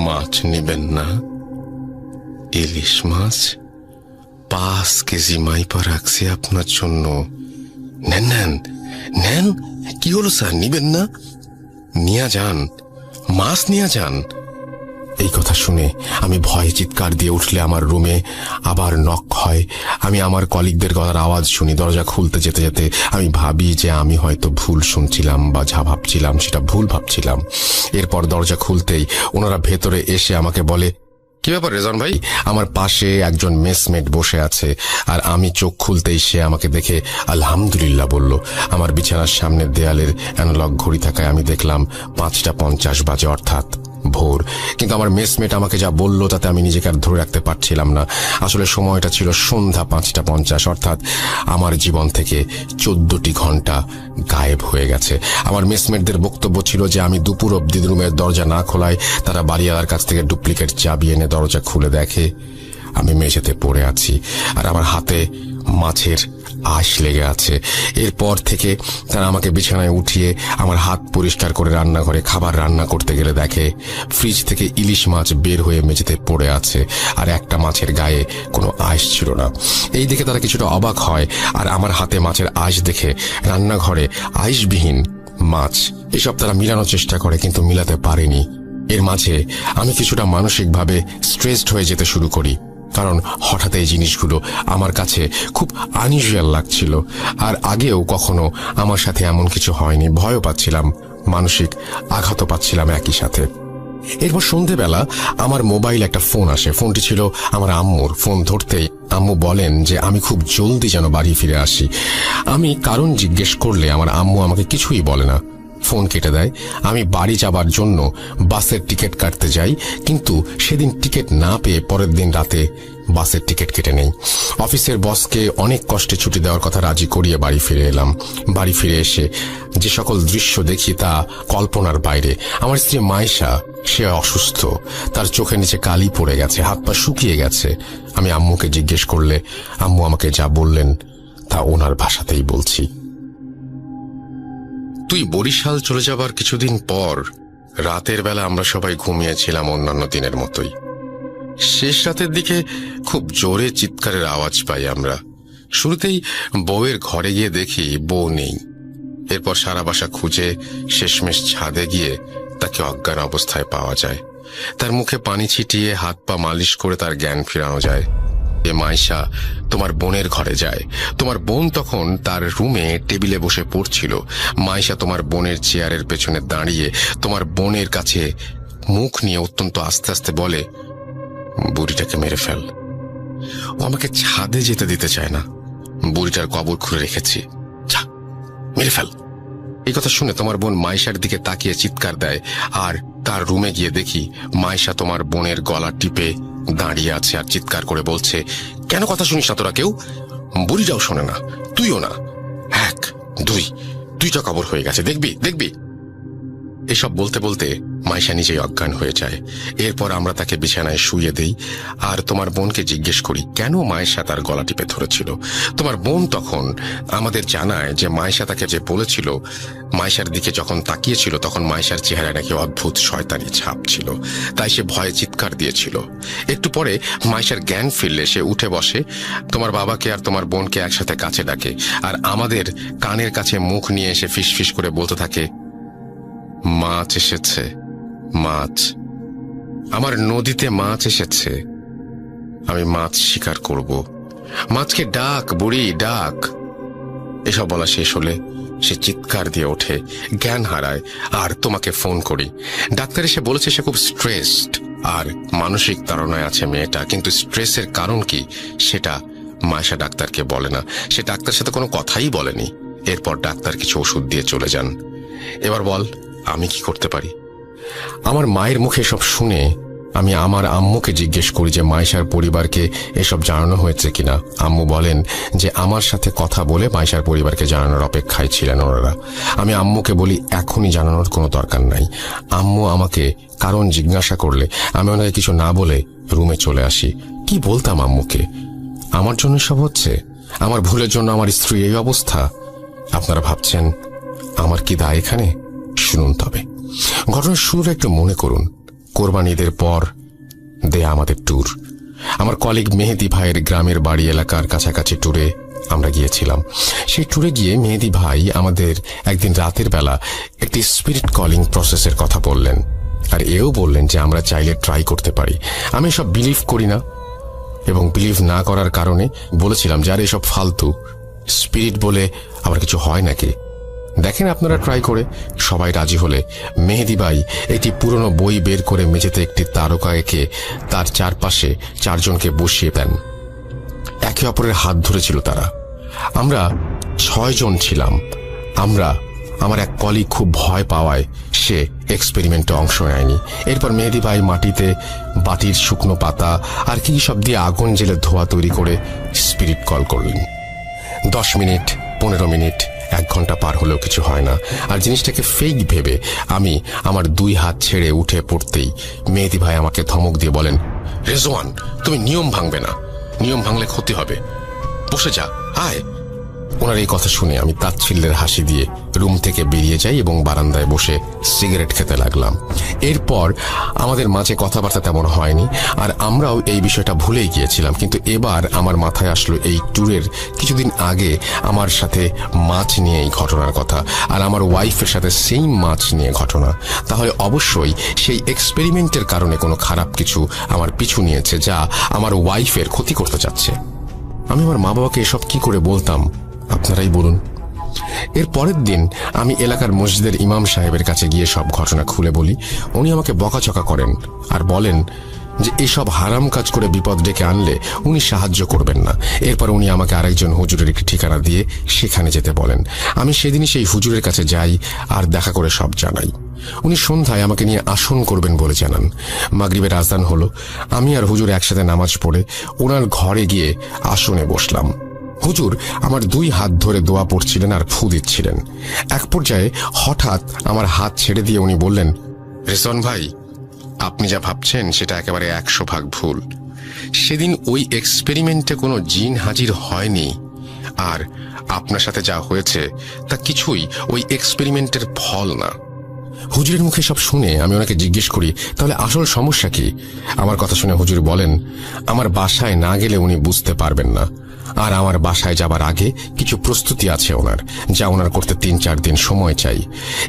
মাছ নেবেন না? ইলিশ মাছ 5 কেজি মাইপা রাখছি আপনার জন্য, নেন নেন নেন। কি হলো স্যার, নিবেন না? নিয়ে যান, মাছ নিয়ে যান। এই কথা শুনে আমি ভয়ে চিৎকার দিয়ে উঠলে আমার রুমে আবার নক হয়। আমি আমার কলিগদের গলার আওয়াজ শুনি। দরজা খুলতে যেতে যেতে আমি ভাবি যে আমি হয়তো ভুল শুনছিলাম বা যা ভাবছিলাম সেটা ভুল ভাবছিলাম। এরপর দরজা খুলতেই ওনারা ভেতরে এসে আমাকে বলে, কি ব্যাপার রেজন ভাই? আমার পাশে একজন মেসমেট বসে আছে, আর আমি চোখ খুলতেই সে আমাকে দেখে আলহামদুলিল্লাহ বলল। আমার বিছানার সামনের দেয়ালের অ্যানালগ ঘড়ি থাকায় আমি দেখলাম 5:50 বাজে, অর্থাৎ ভোর। কিন্তু আমার মেসমেট আমাকে যা বলল তাতে আমি নিজেকে আর ধরে রাখতে পারছিলাম না। আসলে সময়টা ছিল সন্ধ্যা 5:50, অর্থাৎ আমার জীবন থেকে 14টি ঘন্টা গায়েব হয়ে গেছে। আমার মেসমেটদের বক্তব্য ছিল যে আমি দুপুর অব্দি রুমের দরজা না খোলায় তারা বাড়িওয়ালার কাছ থেকে ডুপ্লিকেট চাবি এনে দরজা খুলে দেখে আমি মেঝেতে পড়ে আছি, আর আমার হাতে মাছের আঁশ লেগে আছে। এরপর থেকে তারা আমাকে বিছানায় উঠিয়ে আমার হাত পরিষ্কার করে রান্নাঘরে খাবার রান্না করতে গেলে দেখে ফ্রিজ থেকে ইলিশ মাছ বের হয়ে মেঝেতে পড়ে আছে, আর একটা মাছের গায়ে কোনো আঁশ ছিল না। এই দেখে তারা কিছুটা অবাক হয়, আর আমার হাতে মাছের আঁশ দেখে রান্নাঘরে আঁশবিহীন মাছ এসব তারা মিলানোর চেষ্টা করে, কিন্তু মিলাতে পারেনি। এর মাঝে আমি কিছুটা মানসিকভাবে স্ট্রেসড হয়ে যেতে শুরু করি, কারণ হঠাৎ এই জিনিসগুলো আমার কাছে খুব আনইউজুয়াল লাগছিল। আর আগেও কখনো আমার সাথে এমন কিছু হয়নি। ভয়ও পাচ্ছিলাম, মানসিক আঘাতও পাচ্ছিলাম একই সাথে। এরপর সন্ধেবেলা আমার মোবাইল একটা ফোন আসে। ফোনটি ছিল আমার আম্মুর। ফোন ধরতেই আম্মু বলেন যে আমি খুব জলদি যেন বাড়ি ফিরে আসি। আমি কারণ জিজ্ঞেস করলে আমার আম্মু আমাকে কিছুই বলে না, ফোন কেটে দেয়। আমি বাড়ি যাবার জন্য বাসের টিকিট কাটতে যাই, কিন্তু সেদিন টিকিট না পেয়ে পরের দিন রাতে বাসের টিকিট কেটে নেই। অফিসের বসকে অনেক কষ্টে ছুটি দেওয়ার কথা রাজি করিয়ে বাড়ি ফিরে এলাম। বাড়ি ফিরে এসে যে সকল দৃশ্য দেখি তা কল্পনার বাইরে। আমার স্ত্রী মাইশা, সে অসুস্থ, তার চোখের নিচে কালি পড়ে গেছে, হাত পা শুকিয়ে গেছে। আমি আম্মুকে জিজ্ঞেস করলে আম্মু আমাকে যা বললেন তা ওনার ভাষাতেই বলছি। তুই বরিশাল চলে যাবার কিছুদিন পর রাতের বেলা আমরা সবাই ঘুমিয়েছিলাম অন্যান্য দিনের মতোই। শেষ রাতের দিকে খুব জোরে চিৎকারের আওয়াজ পাই আমরা। শুরুতেই বউয়ের ঘরে গিয়ে দেখি বউ নেই। এরপর সারা বাসা খুঁজে শেষমেশ ছাদে গিয়ে তাকে অজ্ঞান অবস্থায় পাওয়া যায়। তার মুখে পানি ছিটিয়ে হাত পা মালিশ করে তার জ্ঞান ফেরানো যায়। মাইশা তোমার বোনের ঘরে যায়। তোমার বোন তখন তার রুমে টেবিলে বসে পড়ছিল। মাইশা তোমার বোনের চেয়ারের পেছনে দাঁড়িয়ে তোমার বোনের কাছে মুখ নিয়ে অত্যন্ত আস্তে আস্তে বলে, বুড়িটাকে মেরে ফেল। ও আমাকে ছাদে যেতে দিতে চায় না। বুড়িটার কবর খুঁড়ে রেখেছি, যা মেরে ফেল। এই কথা শুনে তোমার বোন মাইশার দিকে তাকিয়ে চিৎকার দেয়, আর তার রুমে গিয়ে দেখি মাইশা তোমার বোনের গলা টিপে দাঁড়িয়ে আছে আর চিৎকার করে বলছে, কেন কথা শুনিস না তোরা কেউ? বুড়িটাও শোনে না, তুইও না। 1, 2, 2টা কবর হয়ে গেছে, দেখবি দেখবি। এসব বলতে বলতে মাইশা নিজেই অজ্ঞান হয়ে যায়। এরপর আমরা তাকে বিছানায় শুইয়ে দেই, আর তোমার বোনকে জিজ্ঞেস করি কেন মাইশা তার গলা টিপে ধরেছিল। তোমার বোন তখন আমাদের জানায় যে মাইশা তাকে যে বলেছিল, মাইশার দিকে যখন তাকিয়েছিল তখন মাইশার চেহারায় নাকি অদ্ভুত শয়তানি ছাপ ছিল, তাই সে ভয়ে চিৎকার দিয়েছিল। একটু পরে মাইশার জ্ঞান ফিরলে সে উঠে বসে, তোমার বাবাকে আর তোমার বোনকে একসাথে কাছে ডাকে, আর আমাদের কানের কাছে মুখ নিয়ে এসে ফিসফিস করে বলতে থাকে, মাছ এসেছে, মাছ, আমার নদীতে মাছ এসেছে, আমি মাছ শিকার করব, মাছকে ডাক বুড়ি ডাক। এসব বলা শেষ হলে সে চিৎকার দিয়ে ওঠে, জ্ঞান হারায়, আর তোমাকে ফোন করি। ডাক্তার এসে বলেছে সে খুব স্ট্রেসড আর মানসিক তাড়নায় আছে মেয়েটা, কিন্তু স্ট্রেসের কারণ কি সেটা মাইশা ডাক্তারকে বলে না। সে ডাক্তার সাথে কোনো কথাই বলেনি। এরপর ডাক্তার কিছু ওষুধ দিয়ে চলে যান। এবার বল আমি কি করতে পারি? আমার মায়ের মুখে সব শুনে আমি আমার আম্মুকে জিজ্ঞেস করি যে মাইশার পরিবারকে এসব জানানো হয়েছে কিনা। আম্মু বলেন যে আমার সাথে কথা বলে মাইশার পরিবারকে জানানোর অপেক্ষায় ছিলেন ওনারা। আমি আম্মুকে বলি এখনই জানানোর কোনো দরকার নাই। আম্মু আমাকে কারণ জিজ্ঞাসা করলে আমি ওনাকে কিছু না বলে রুমে চলে আসি। কি বলতাম আম্মুকে? আমার জন্য সব হচ্ছে, আমার ভুলের জন্য আমার স্ত্রী এই অবস্থা। আপনারা ভাবছেন আমার কি দায় এখানে? শুনুন তবে ঘটনার শুরুটা একটু মনে করুন। কোরবানি ঈদের পর দেয়া আমাদের ট্যুর। আমার কলিগ মেহেদি ভাইয়ের গ্রামের বাড়ি এলাকার কাছাকাছি ট্যুরে আমরা গিয়েছিলাম। সেই ট্যুরে গিয়ে মেহেদি ভাই আমাদের একদিন রাতের বেলা একটি স্পিরিট কলিং প্রসেসের কথা বললেন, আর এও বললেন যে আমরা চাইলে ট্রাই করতে পারি। আমি সব বিলিভ করি না, এবং বিলিভ না করার কারণে বলেছিলাম যে আর এসব ফালতু, স্পিরিট বলে আবার কিছু হয় নাকি? দেখেন আপনারা ট্রাই করে। সবাই রাজি হলে মেহেদী ভাই একটি পুরনো বই বের করে মেঝেতে একটি তারকা এঁকে তার চারপাশে 4 জনকে বসিয়ে দেন। একে অপরের হাত ধরেছিল তারা। আমরা 6 জন ছিলাম। আমার এক কলিগ খুব ভয় পাওয়ায় সে এক্সপেরিমেন্টে অংশ নেয়নি। এরপর মেহেদী ভাই মাটিতে বাটির শুকনো পাতা আর কি সব দিয়ে আগুন জেলে ধোঁয়া তৈরি করে স্পিরিট কল করলেন। 10 মিনিট, 15 মিনিট, 1 ঘন্টা পার হলেও কিছু হয় না। আর জিনিসটাকে ফেক ভেবে আমি আমার 2 হাত ছেড়ে উঠে পড়তেই মেহেদী ভাই আমাকে ধমক দিয়ে বলেন, রেজওয়ান, তুমি নিয়ম ভাঙবে না, নিয়ম ভাঙলে ক্ষতি হবে, বসে যা, আয়। ওনার এই কথা শুনে আমি তাচ্ছিল্যের হাসি দিয়ে রুম থেকে বেরিয়ে যাই এবং বারান্দায় বসে সিগারেট খেতে লাগলাম। এরপর আমাদের মাঝে কথাবার্তা তেমন হয়নি, আর আমরাও এই বিষয়টা ভুলেই গিয়েছিলাম। কিন্তু এবার আমার মাথায় আসলো এই ট্যুরের কিছুদিন আগে আমার সাথে মাছ নিয়ে এই ঘটনার কথা, আর আমার ওয়াইফের সাথে সেম মাছ নিয়ে ঘটনা। তাহলে অবশ্যই সেই এক্সপেরিমেন্টের কারণে কোনো খারাপ কিছু আমার পিছু নিয়েছে, যা আমার ওয়াইফের ক্ষতি করতে চাচ্ছে। আমি আমার মা বাবাকে এসব কি করে বলতাম, আপনারাই বলুন। এর পরের দিন আমি এলাকার মসজিদের ইমাম সাহেবের কাছে গিয়ে সব ঘটনা খুলে বলি। উনি আমাকে বকাচকা করেন আর বলেন যে এসব হারাম কাজ করে বিপদ ডেকে আনলে উনি সাহায্য করবেন না। এরপর উনি আমাকে আরেকজন হুজুরের একটি ঠিকানা দিয়ে সেখানে যেতে বলেন। আমি সেদিনই সেই হুজুরের কাছে যাই আর দেখা করে সব জানাই। উনি সন্ধ্যায় আমাকে নিয়ে আসন করবেন বলে জানান। মাগরিবের আজান হলো। আমি আর হুজুর একসাথে নামাজ পড়ে ওনার ঘরে গিয়ে আসনে বসলাম। হুজুর আমার 2 হাত ধরে দোয়া পড়ছিলেন আর ফু দিচ্ছিলেন। এক পর্যায়ে হঠাৎ আমার হাত ছেড়ে দিয়ে উনি বললেন, রেজওয়ান ভাই, আপনি যা ভাবছেন সেটা একেবারে 100% ভুল। সেদিন ওই এক্সপেরিমেন্টে কোনো জিন হাজির হয়নি, আর আপনার সাথে যা হয়েছে তা কিছুই ওই এক্সপেরিমেন্টের ফল না। হুজুরের মুখে সব শুনে আমি ওনাকে জিজ্ঞেস করি, তাহলে আসল সমস্যা কি? আমার কথা শুনে হুজুর বলেন, আমার বাসায় না গেলে উনি বুঝতে পারবেন না, আর আমার বাসায় যাবার আগে কিছু প্রস্তুতি আছে ওনার, যা ওনার করতে 3-4 দিন সময় চাই।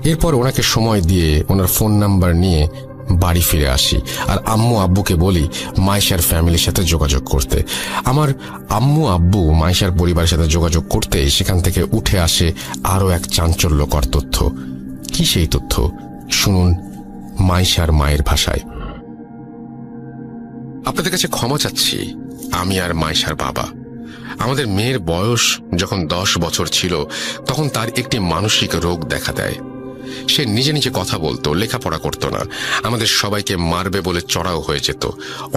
এরপর ওনাকে সময় দিয়ে ওনার ফোন নাম্বার নিয়ে বাড়ি ফিরে আসি, আর আম্মু আব্বুকে বলি মাইশার ফ্যামিলির সাথে যোগাযোগ করতে। আমার আম্মু আব্বু মাইশার পরিবারের সাথে যোগাযোগ করতে সেখান থেকে উঠে আসে আরো এক চাঞ্চল্যকর তথ্য। কি সেই তথ্য? শুনুন মাইশার মায়ের ভাষায়। আপনাদের কাছে ক্ষমা চাচ্ছি, আমি আর মাইশার বাবা। আমাদের মেয়ের বয়স যখন 10 বছর ছিল তখন তার একটি মানসিক রোগ দেখা দেয়। সে নিজে নিজে কথা বলতো, লেখাপড়া করতো না, আমাদের সবাইকে মারবে বলে চড়াও হয়ে যেত।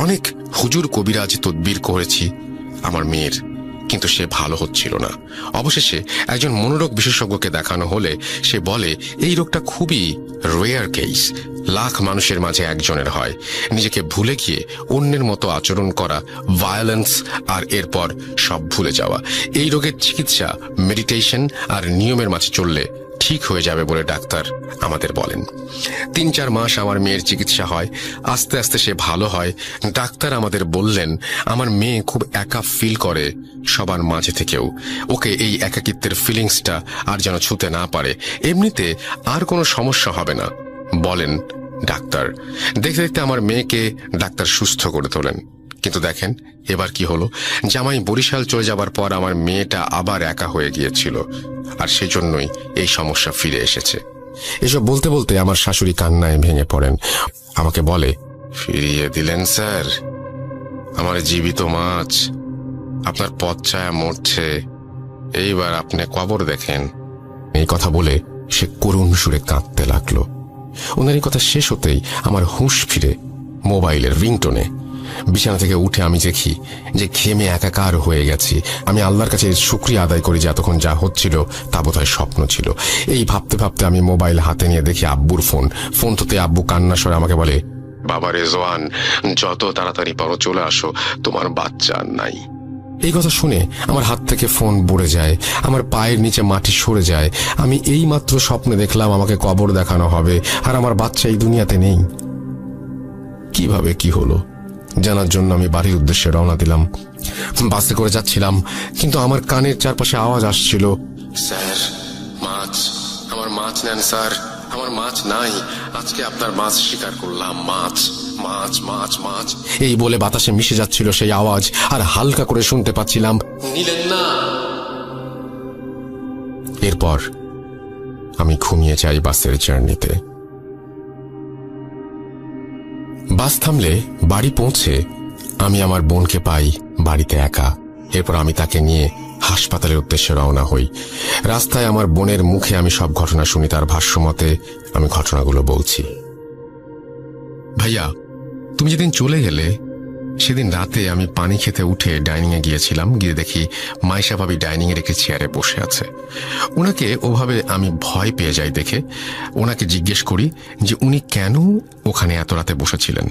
অনেক হুজুর কবিরাজ তদবির করেছি আমার মেয়ের, কিন্তু সে ভালো হচ্ছিল না। অবশেষে একজন মনোরোগ বিশেষজ্ঞকে দেখানো হলে সে বলে এই রোগটা খুবই রেয়ার কেস, লাখ মানুষের মাঝে একজনের হয়। নিজেকে ভুলে গিয়ে অন্যের মতো আচরণ করা, ভায়োলেন্স, আর এরপর সব ভুলে যাওয়া। এই রোগের চিকিৎসা মেডিটেশন আর নিয়মের মাঝে চললে ঠিক হয়ে যাবে বলে ডাক্তার আমাদের বলেন। 3-4 মাস আমার মেয়ের চিকিৎসা হয়, আস্তে আস্তে সে ভালো হয়। ডাক্তার আমাদের বললেন আমার মেয়ে খুব একা ফিল করে সবার মাঝে থেকেও। ওকে এই একাকিত্বের ফিলিংসটা আর যেন ছুতে না পারে। এমনিতে আর কোনো সমস্যা হবে না বলেন ডাক্তার। দেখতে দেখতে আমার মেয়েকে ডাক্তার সুস্থ করে তোলেন। কিন্তু দেখেন এবার কি হলো, জামাই বরিশাল চলে যাবার পর আমার মেয়েটা আবার একা হয়ে গিয়েছিল, আর সেজন্যই এই সমস্যা ফিরে এসেছে। এসব বলতে বলতে আমার শাশুড়ি কান্নায় ভেঙে পড়েন। আমাকে বলে, ফিরিয়ে দিলেন স্যার আমার জীবিত মাছ, আপনার পথ ছায়া মরছে, এইবার আপনি কবর দেখেন। এই কথা বলে সে করুণ সুরে কাঁদতে লাগলো। ওনার এই কথা শেষ হতেই আমার হুঁশ ফিরে মোবাইলের রিংটোনে। বিছানা থেকে উঠে আমি দেখি যে ঘেমে একাকার হয়ে গেছি। আমি আল্লাহর কাছে শুকরিয়া আদায় করি যে এতক্ষণ যা হচ্ছিল তা বোধহয় স্বপ্ন ছিল। এই ভাবতে ভাবতে আমি মোবাইল হাতে নিয়ে দেখি আব্বুর ফোন তোতে আব্বু কান্না স্বরে আমাকে বলে, বাবা রেজওয়ান, যত তাড়াতাড়ি পারো চলে আসো, তোমার বাচ্চা নাই। এই কথা শুনে আমার হাত থেকে ফোন পড়ে যায়, আমার পায়ের নিচে মাটি সরে যায়। আমি এই মাত্র স্বপ্নে দেখলাম আমাকে কবর দেখানো হবে, আর আমার বাচ্চা এই দুনিয়াতে নেই। কিভাবে কি হলো জানার জন্য আমি বাড়ির উদ্দেশ্যে রওনা দিলাম। বাসে করে যাচ্ছিলাম, কিন্তু আমার কানের চারপাশে আওয়াজ আসছিল, স্যার মাছ, আমার মাছ নেন স্যার, আমার মাছ নাই, আজকে আপনার মাছ শিকার করলাম, মাছ মাছ মাছ মাছ। এই বলে বাতাসে মিশে যাচ্ছিল সেই আওয়াজ, আর হালকা করে শুনতে পাচ্ছিলাম, নিলেন না। এরপর আমি ঘুমিয়ে যাই বাসের জার্নিতে। বাস থামলে বাড়ি পৌঁছে আমি আমার বোনকে পাই বাড়িতে একা। এরপর আমি তাকে নিয়ে হাসপাতালের উদ্দেশ্যে রওনা হই। রাস্তায় আমার বোনের মুখে আমি সব ঘটনা শুনি। তার ভাষ্যমতে আমি ঘটনাগুলো বলছি। ভাইয়া, তুমি যেদিন চলে গেলে সেদিন রাতে আমি পানি খেতে উঠে ডাইনিং এ গিয়েছিলাম। গিয়ে দেখি মাইশা ভাবি ডাইনিং এর একটি চেয়ারে বসে আছে। ওনাকে ওভাবে আমি ভয় পেয়ে যাই দেখে ওনাকে জিজ্ঞেস করি যে উনি কেন ওখানে এত রাতে বসেছিলেন।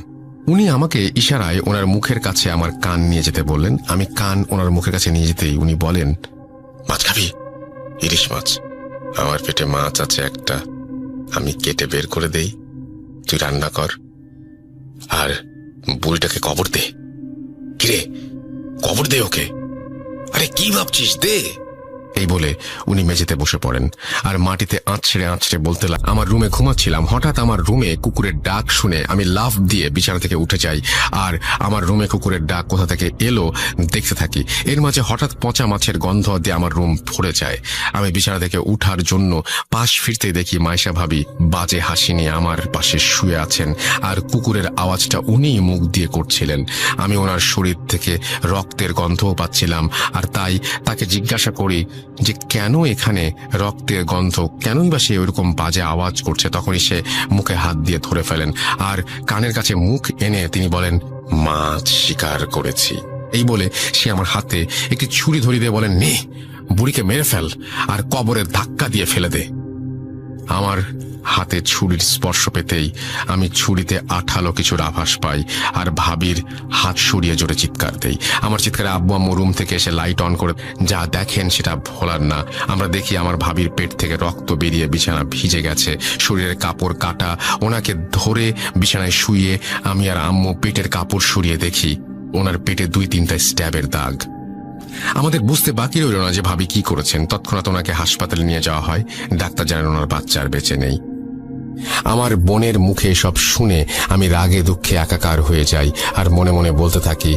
উনি আমাকে ইশারায় ওনার মুখের কাছে আমার কান নিয়ে যেতে বললেন। আমি কান ওনার মুখের কাছে নিয়ে যেতেই উনি বলেন, মাছ খাবি? ইলিশ মাছ। আমার পেটে মাছ আছে একটা, আমি কেটে বের করে দেই, তুই রান্না কর আর বুড়িটাকে কবর দে। কিরে, কবর দে ওকে। আরে কি ভাবছিস, দে। এই বলে উনি মেঝেতে বসে পড়েন আর মাটিতে আঁচড়ে আঁচড়ে বলতে লাগলেন। আমার রুমে ঘুমাচ্ছিলাম। হঠাৎ আমার রুমে কুকুরের ডাক শুনে আমি লাফ দিয়ে বিছানা থেকে উঠে যাই আর আমার রুমে কুকুরের ডাক কোথা থেকে এলো দেখতে থাকি। এর মাঝে হঠাৎ পচা মাছের গন্ধ দিয়ে আমার রুম ভরে যায়। আমি বিছানা থেকে উঠার জন্য পাশ ফিরতে দেখি মাইশা ভাবি বাজে হাসি নিয়ে আমার পাশে শুয়ে আছেন আর কুকুরের আওয়াজটা উনিই মুখ দিয়ে করছিলেন। আমি ওনার শরীর থেকে রক্তের গন্ধও পাচ্ছিলাম আর তাই তাকে জিজ্ঞাসা করি যে কেন এখানে রক্তের গন্ধ, কেনই বা সে ওইরকম বাজে আওয়াজ করছে। তখনই সে মুখে হাত দিয়ে ধরে ফেলেন আর কানের কাছে মুখ এনে তিনি বলেন, মাছ শিকার করেছি। এই বলে সে আমার হাতে একটি ছুরি ধরিয়ে দিয়ে বলেন, নে বুড়িকে মেরে ফেল আর কবরে ধাক্কা দিয়ে ফেলে দে। আমার হাতে ছুরির স্পর্শ পেতেই আমি ছুরিতে আঠালো কিছুর আভাস পাই আর ভাবির হাত সরিয়ে জোরে চিৎকার দেই। আমার চিৎকারে আব্বু আম্মু রুম থেকে এসে লাইট অন করে যা দেখেন সেটা ভোলার না। আমরা দেখি আমার ভাবির পেট থেকে রক্ত বেরিয়ে বিছানা ভিজে গেছে, শরীরের কাপড় কাটা। ওনাকে ধরে বিছানায় শুইয়ে আমি আর আম্মু পেটের কাপড় সরিয়ে দেখি ওনার পেটে 2-3টা স্ট্যাবের দাগ। আমাদের বুঝতে বাকি রইল না যে ভাবি কি করেছেন। তৎক্ষণাৎ ওনাকে হাসপাতালে নিয়ে যাওয়া হয়। ডাক্তার জানান ওনার বাচ্চা আর বেঁচে নেই। আমার বোনের মুখে সব শুনে আমি রাগে দুঃখে একাকার হয়ে যাই আর মনে মনে বলতে থাকি,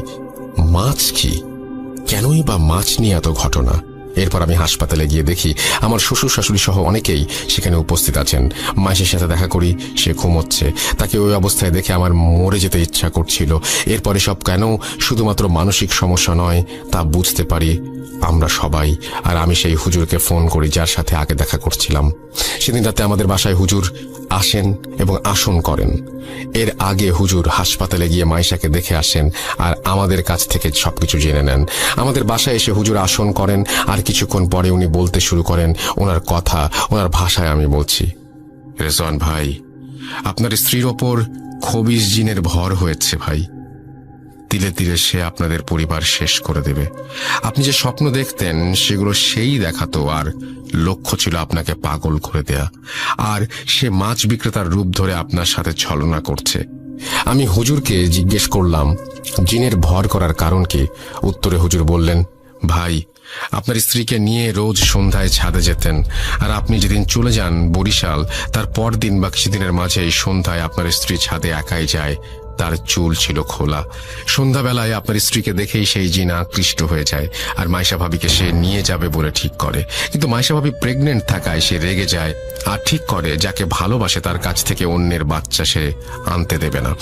মাছ কি, কেনই বা মাছ নিয়ে এত ঘটনা। এরপর আমি হাসপাতালে গিয়ে দেখি আমার শ্বশুর শাশুড়ি সহ অনেকেই সেখানে উপস্থিত আছেন। মাসের সাথে দেখা করি, সে ঘুমোচ্ছে। তাকে ওই অবস্থায় দেখে আমার মরে যেতে ইচ্ছা করছিল। এরপরে সব কেন শুধুমাত্র মানসিক সমস্যা নয় তা বুঝতে পারি আমরা সবাই। আর আমি সেই হুজুরকে ফোন করি যার সাথে আগে দেখা করছিলাম। সেদিন রাতে আমাদের বাসায় হুজুর আসেন এবং আসন করেন। এর আগে হুজুর হাসপাতালে গিয়ে মাইশাকে দেখে আসেন আর আমাদের কাছ থেকে সবকিছু জেনে নেন। আমাদের বাসায় এসে হুজুর আসন করেন আর কিছুক্ষণ পরে উনি বলতে শুরু করেন ওনার কথা, ওনার ভাষায় আমি বলছি, রেজওয়ান ভাই, আপনার স্ত্রীর ওপর খবিস জিনের ভর হয়েছে ভাই। তিলে তিলে সে আপনাদের পরিবার শেষ করে দেবে। আপনি যে স্বপ্ন দেখতেন সেগুলো সেই দেখাতো আর লক্ষ্য ছিল আপনাকে পাগল করে দেয়া। আর সে মাছ বিক্রেতার রূপ ধরে আপনার সাথে ছলনা করছে। আমি হুজুরকে জিজ্ঞেস করলাম জিনের ভর করার কারণ কি। উত্তরে হুজুর বললেন, ভাই, আপনার স্ত্রীকে নিয়ে রোজ সন্ধ্যায় ছাদে যেতেন আর আপনি যেদিন চলে যান বরিশাল তার পরদিন বা কিছুদিনের মাঝে এই সন্ধ্যায় আপনার স্ত্রী ছাদে একাই যায়। তার চুল ছিল খোলা। সন্ধ্যাবেলায় আপনার স্ত্রীকে দেখেই সেই জিন আকৃষ্ট হয়ে যায় আর মাইশা ভাবিকে সে নিয়ে যাবে বলে ঠিক করে। কিন্তু মাইশা ভাবি প্রেগনেন্ট থাকায় সে রেগে যায় আর ঠিক করে যাকে ভালোবাসে তার কাছ থেকে অন্যের বাচ্চা সে আনতে দেবে না।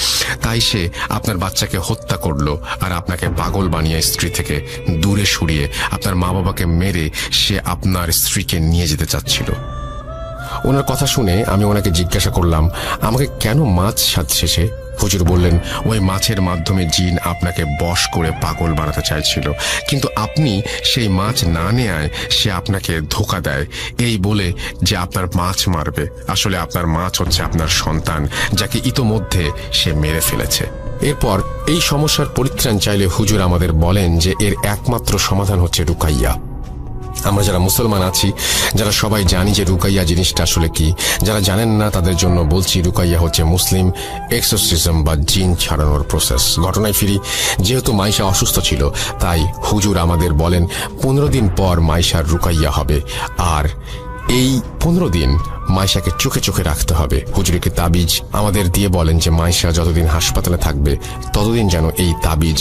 তাই সে আপনার বাচ্চাকে হত্যা করলো আর আপনাকে পাগল বানিয়ে স্ত্রী থেকে দূরে সরিয়ে আপনার মা বাবাকে মেরে সে আপনার স্ত্রীকে নিয়ে যেতে চাচ্ছিল। ওনার কথা শুনে আমি ওনাকে জিজ্ঞাসা করলাম আমাকে কেন মাছ সাজছে সে। হুজুর বললেন, ওই মাছের মাধ্যমে জিন আপনাকে বশ করে পাগল বানাতে চাইছিল, কিন্তু আপনি সেই মাছ না নেয়ায় সে আপনাকে ধোঁকা দেয় এই বলে যে আপনার মাছ মারবে। আসলে আপনার মাছ হচ্ছে আপনার সন্তান, যাকে ইতোমধ্যে সে মেরে ফেলেছে। এরপর এই সমস্যার পরিত্রাণ চাইলে হুজুর আমাদের বলেন যে এর একমাত্র সমাধান হচ্ছে রুকাইয়া। আমরা যারা মুসলমান আছি, যারা সবাই জানি যে রুকাইয়া জিনিসটা আসলে কি, যারা জানেন না তাদের জন্য বলছি, রুকাইয়া হচ্ছে মুসলিম এক্সোরসিজম বা জিন ছাড়ানোর প্রসেস। ঘটনায় ফিরি, যেহেতু মাইশা অসুস্থ ছিল তাই হুজুর আমাদের বলেন 15 দিন পর মাইশার রুকাইয়া হবে আর এই 15 দিন মাইশাকে চোখে চোখে রাখতে হবে। হুজুর একটি তাবিজ আমাদের দিয়ে বলেন যে মাইশা যতদিন হাসপাতালে থাকবে ততদিন যেন এই তাবিজ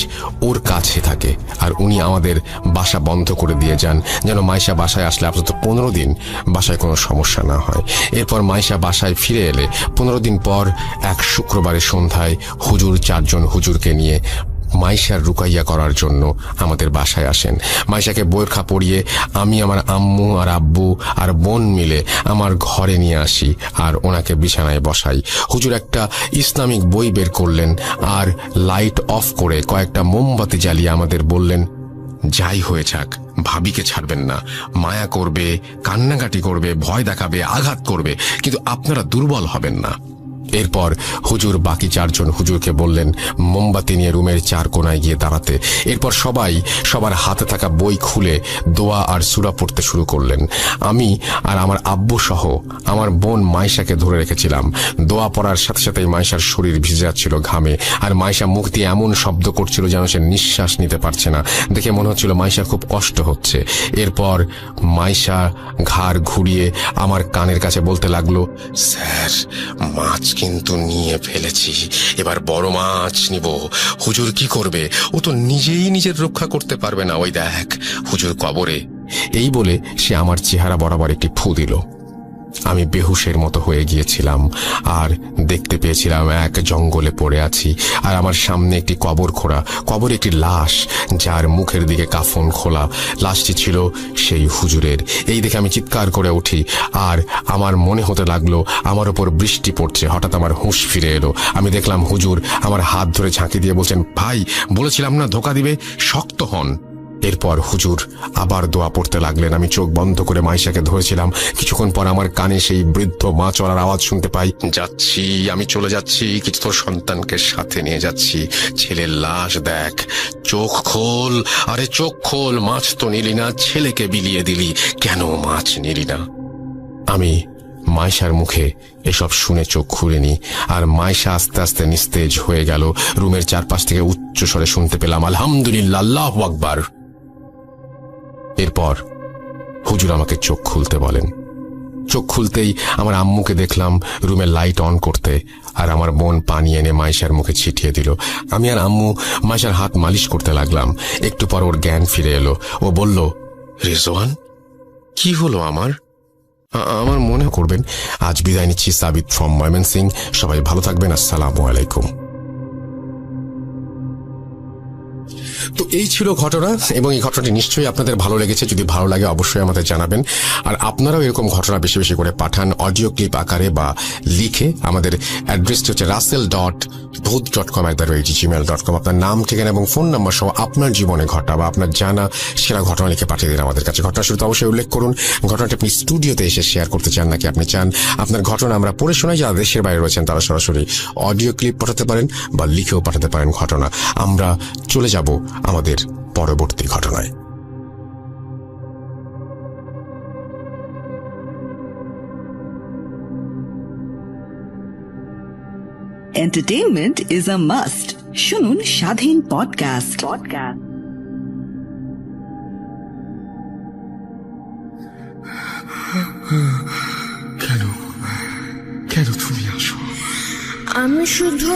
ওর কাছে থাকে, আর উনি আমাদের বাসা বন্ধ করে দিয়ে যান যেন মাইশা বাসায় আসলে আপাতত 15 দিন বাসায় কোনো সমস্যা না হয়। এরপর মাইশা বাসায় ফিরে এলে 15 দিন পর এক শুক্রবারের সন্ধ্যায় হুজুর 4 জন হুজুরকে নিয়ে মাইশার রুকাইয়া করার জন্য আমাদের বাসায় আসেন। মাইশাকে বোরখা পরিয়ে আমি আমার আম্মু আর আব্বু আর বোন মিলে আমার ঘরে নিয়ে আসি আর ওনাকে বিছানায় বসাই। হুজুর একটা ইসলামিক বই বের করলেন আর লাইট অফ করে কয়েকটা মোমবাতি জ্বালিয়ে আমাদের বললেন, যাই হয়ে যাক ভাবিকে ছাড়বেন না। মায়া করবে, কান্নাকাটি করবে, ভয় দেখাবে, আঘাত করবে, কিন্তু আপনারা দুর্বল হবেন না। এরপর হুজুর বাকি 4 জন হুজুরকে বললেন মোমবাতি নিয়ে রুমের 4 কোণায় গিয়ে দাঁড়াতে। এরপর সবাই সবার হাতে থাকা বই খুলে দোয়া আর সূরা পড়তে শুরু করলেন। আমি আর আমার আব্বু সহ আমার বোন মাইশাকে ধরে রেখেছিলাম। দোয়া পড়ার সাথে সাথেই মাইশার শরীর ভিজে যাচ্ছিল ঘামে, আর মাইশা মুখ দিয়ে এমন শব্দ করছিল যেন সে নিঃশ্বাস নিতে পারছে না। দেখে মনে হচ্ছিল মাইশার খুব কষ্ট হচ্ছে। এরপর মাইশা ঘাড় ঘুরিয়ে আমার কানের কাছে বলতে লাগলো, স্যার, মাছ কিন্তু নিয়ে ফেলেছি, এবার বড় মাছ নিব। হুজুর কি করবে? ও তো নিজেই নিজের রক্ষা করতে পারবে না, ওই দেখ হুজুর কবরে। এই বলে সে আমার চেহারা বরাবর একটি ফু দিল। আমি বেহুশের মতো হয়ে গিয়েছিলাম আর দেখতে পেয়েছিলাম এক জঙ্গলে পড়ে আছি, আর আমার সামনে একটি কবর খোঁড়া, কবরে একটি লাশ যার মুখের দিকে কাফন খোলা। লাশটি ছিল সেই হুজুরের। এই দেখে আমি চিৎকার করে উঠি আর আমার মনে হতে লাগলো আমার উপর বৃষ্টি পড়ছে। হঠাৎ আমার হুঁশ ফিরে এলো। আমি দেখলাম হুজুর আমার হাত ধরে ঝাঁকি দিয়ে বলছেন, ভাই বলেছিলাম না ধোকা দিবে, শক্ত হন। এরপর হুজুর আবার দোয়া পড়তে লাগলেন। আমি চোখ বন্ধ করে মাইশাকে ধরেছিলাম। কিছুক্ষণ পর আমার কানে সেই বৃদ্ধ মা চলার আওয়াজ শুনতে পাই, যাচ্ছি, আমি চলে যাচ্ছি, কিছু তোর সন্তানকে সাথে নিয়ে যাচ্ছি। ছেলের লাশ দেখ, চোখ খোল, আরে চোখ খোল, মাছ তো নিলি না, ছেলেকে বিলিয়ে দিলি, কেন মাছ নিলি না? আমি মাইশার মুখে এসব শুনে চোখ খুলিনি, আর মাইশা আস্তে আস্তে নিস্তেজ হয়ে গেল। রুমের চারপাশ থেকে উচ্চ স্বরে শুনতে পেলাম, আলহামদুলিল্লাহ, আল্লাহু আকবার। এরপর হুজুর আমাকে চোখ খুলতে বলেন। চোখ খুলতেই আমার আম্মুকে দেখলাম রুমের লাইট অন করতে, আর আমার বোন পানি এনে মাইশার মুখে ছিটিয়ে দিল। আমি আর আম্মু মাইশার হাত মালিশ করতে লাগলাম। একটু পর ওর জ্ঞান ফিরে এলো। ও বলল, রিজওয়ান, কি হলো আমার? আমার মনে করবেন আজ বিদায় নিচ্ছি। সাবিত ফ্রম ময়মনসিং। সবাই ভালো থাকবেন। আসসালামু আলাইকুম। তো এই ছিল ঘটনা, এবং এই ঘটনাটি নিশ্চয়ই আপনাদের ভালো লেগেছে। যদি ভালো লাগে অবশ্যই আমাদের জানাবেন, আর আপনারাও এরকম ঘটনা বেশি বেশি করে পাঠান অডিও ক্লিপ আকারে বা লিখে। আমাদের অ্যাড্রেসটি হচ্ছে russell.booth.com@gmail.com। আপনার নাম, ঠিকানা এবং ফোন নাম্বার সহ আপনার জীবনে ঘটা বা আপনার জানা সেরা ঘটনা লিখে পাঠিয়ে দিন আমাদের কাছে। ঘটনা শুরুতে অবশ্যই উল্লেখ করুন ঘটনাটি আপনি স্টুডিওতে এসে শেয়ার করতে চান নাকি আপনি চান আপনার ঘটনা আমরা পড়ে শোনাই। যারা দেশের বাইরে রয়েছেন তারা সরাসরি অডিও ক্লিপ পাঠাতে পারেন বা লিখেও পাঠাতে পারেন ঘটনা। আমরা চলে যাব আমাদের পরবর্তী ঘটনায়। Entertainment is a must. শুনুন স্বাধীন পডকাস্ট। কেন কেন তুমি আসো? আমি শুধু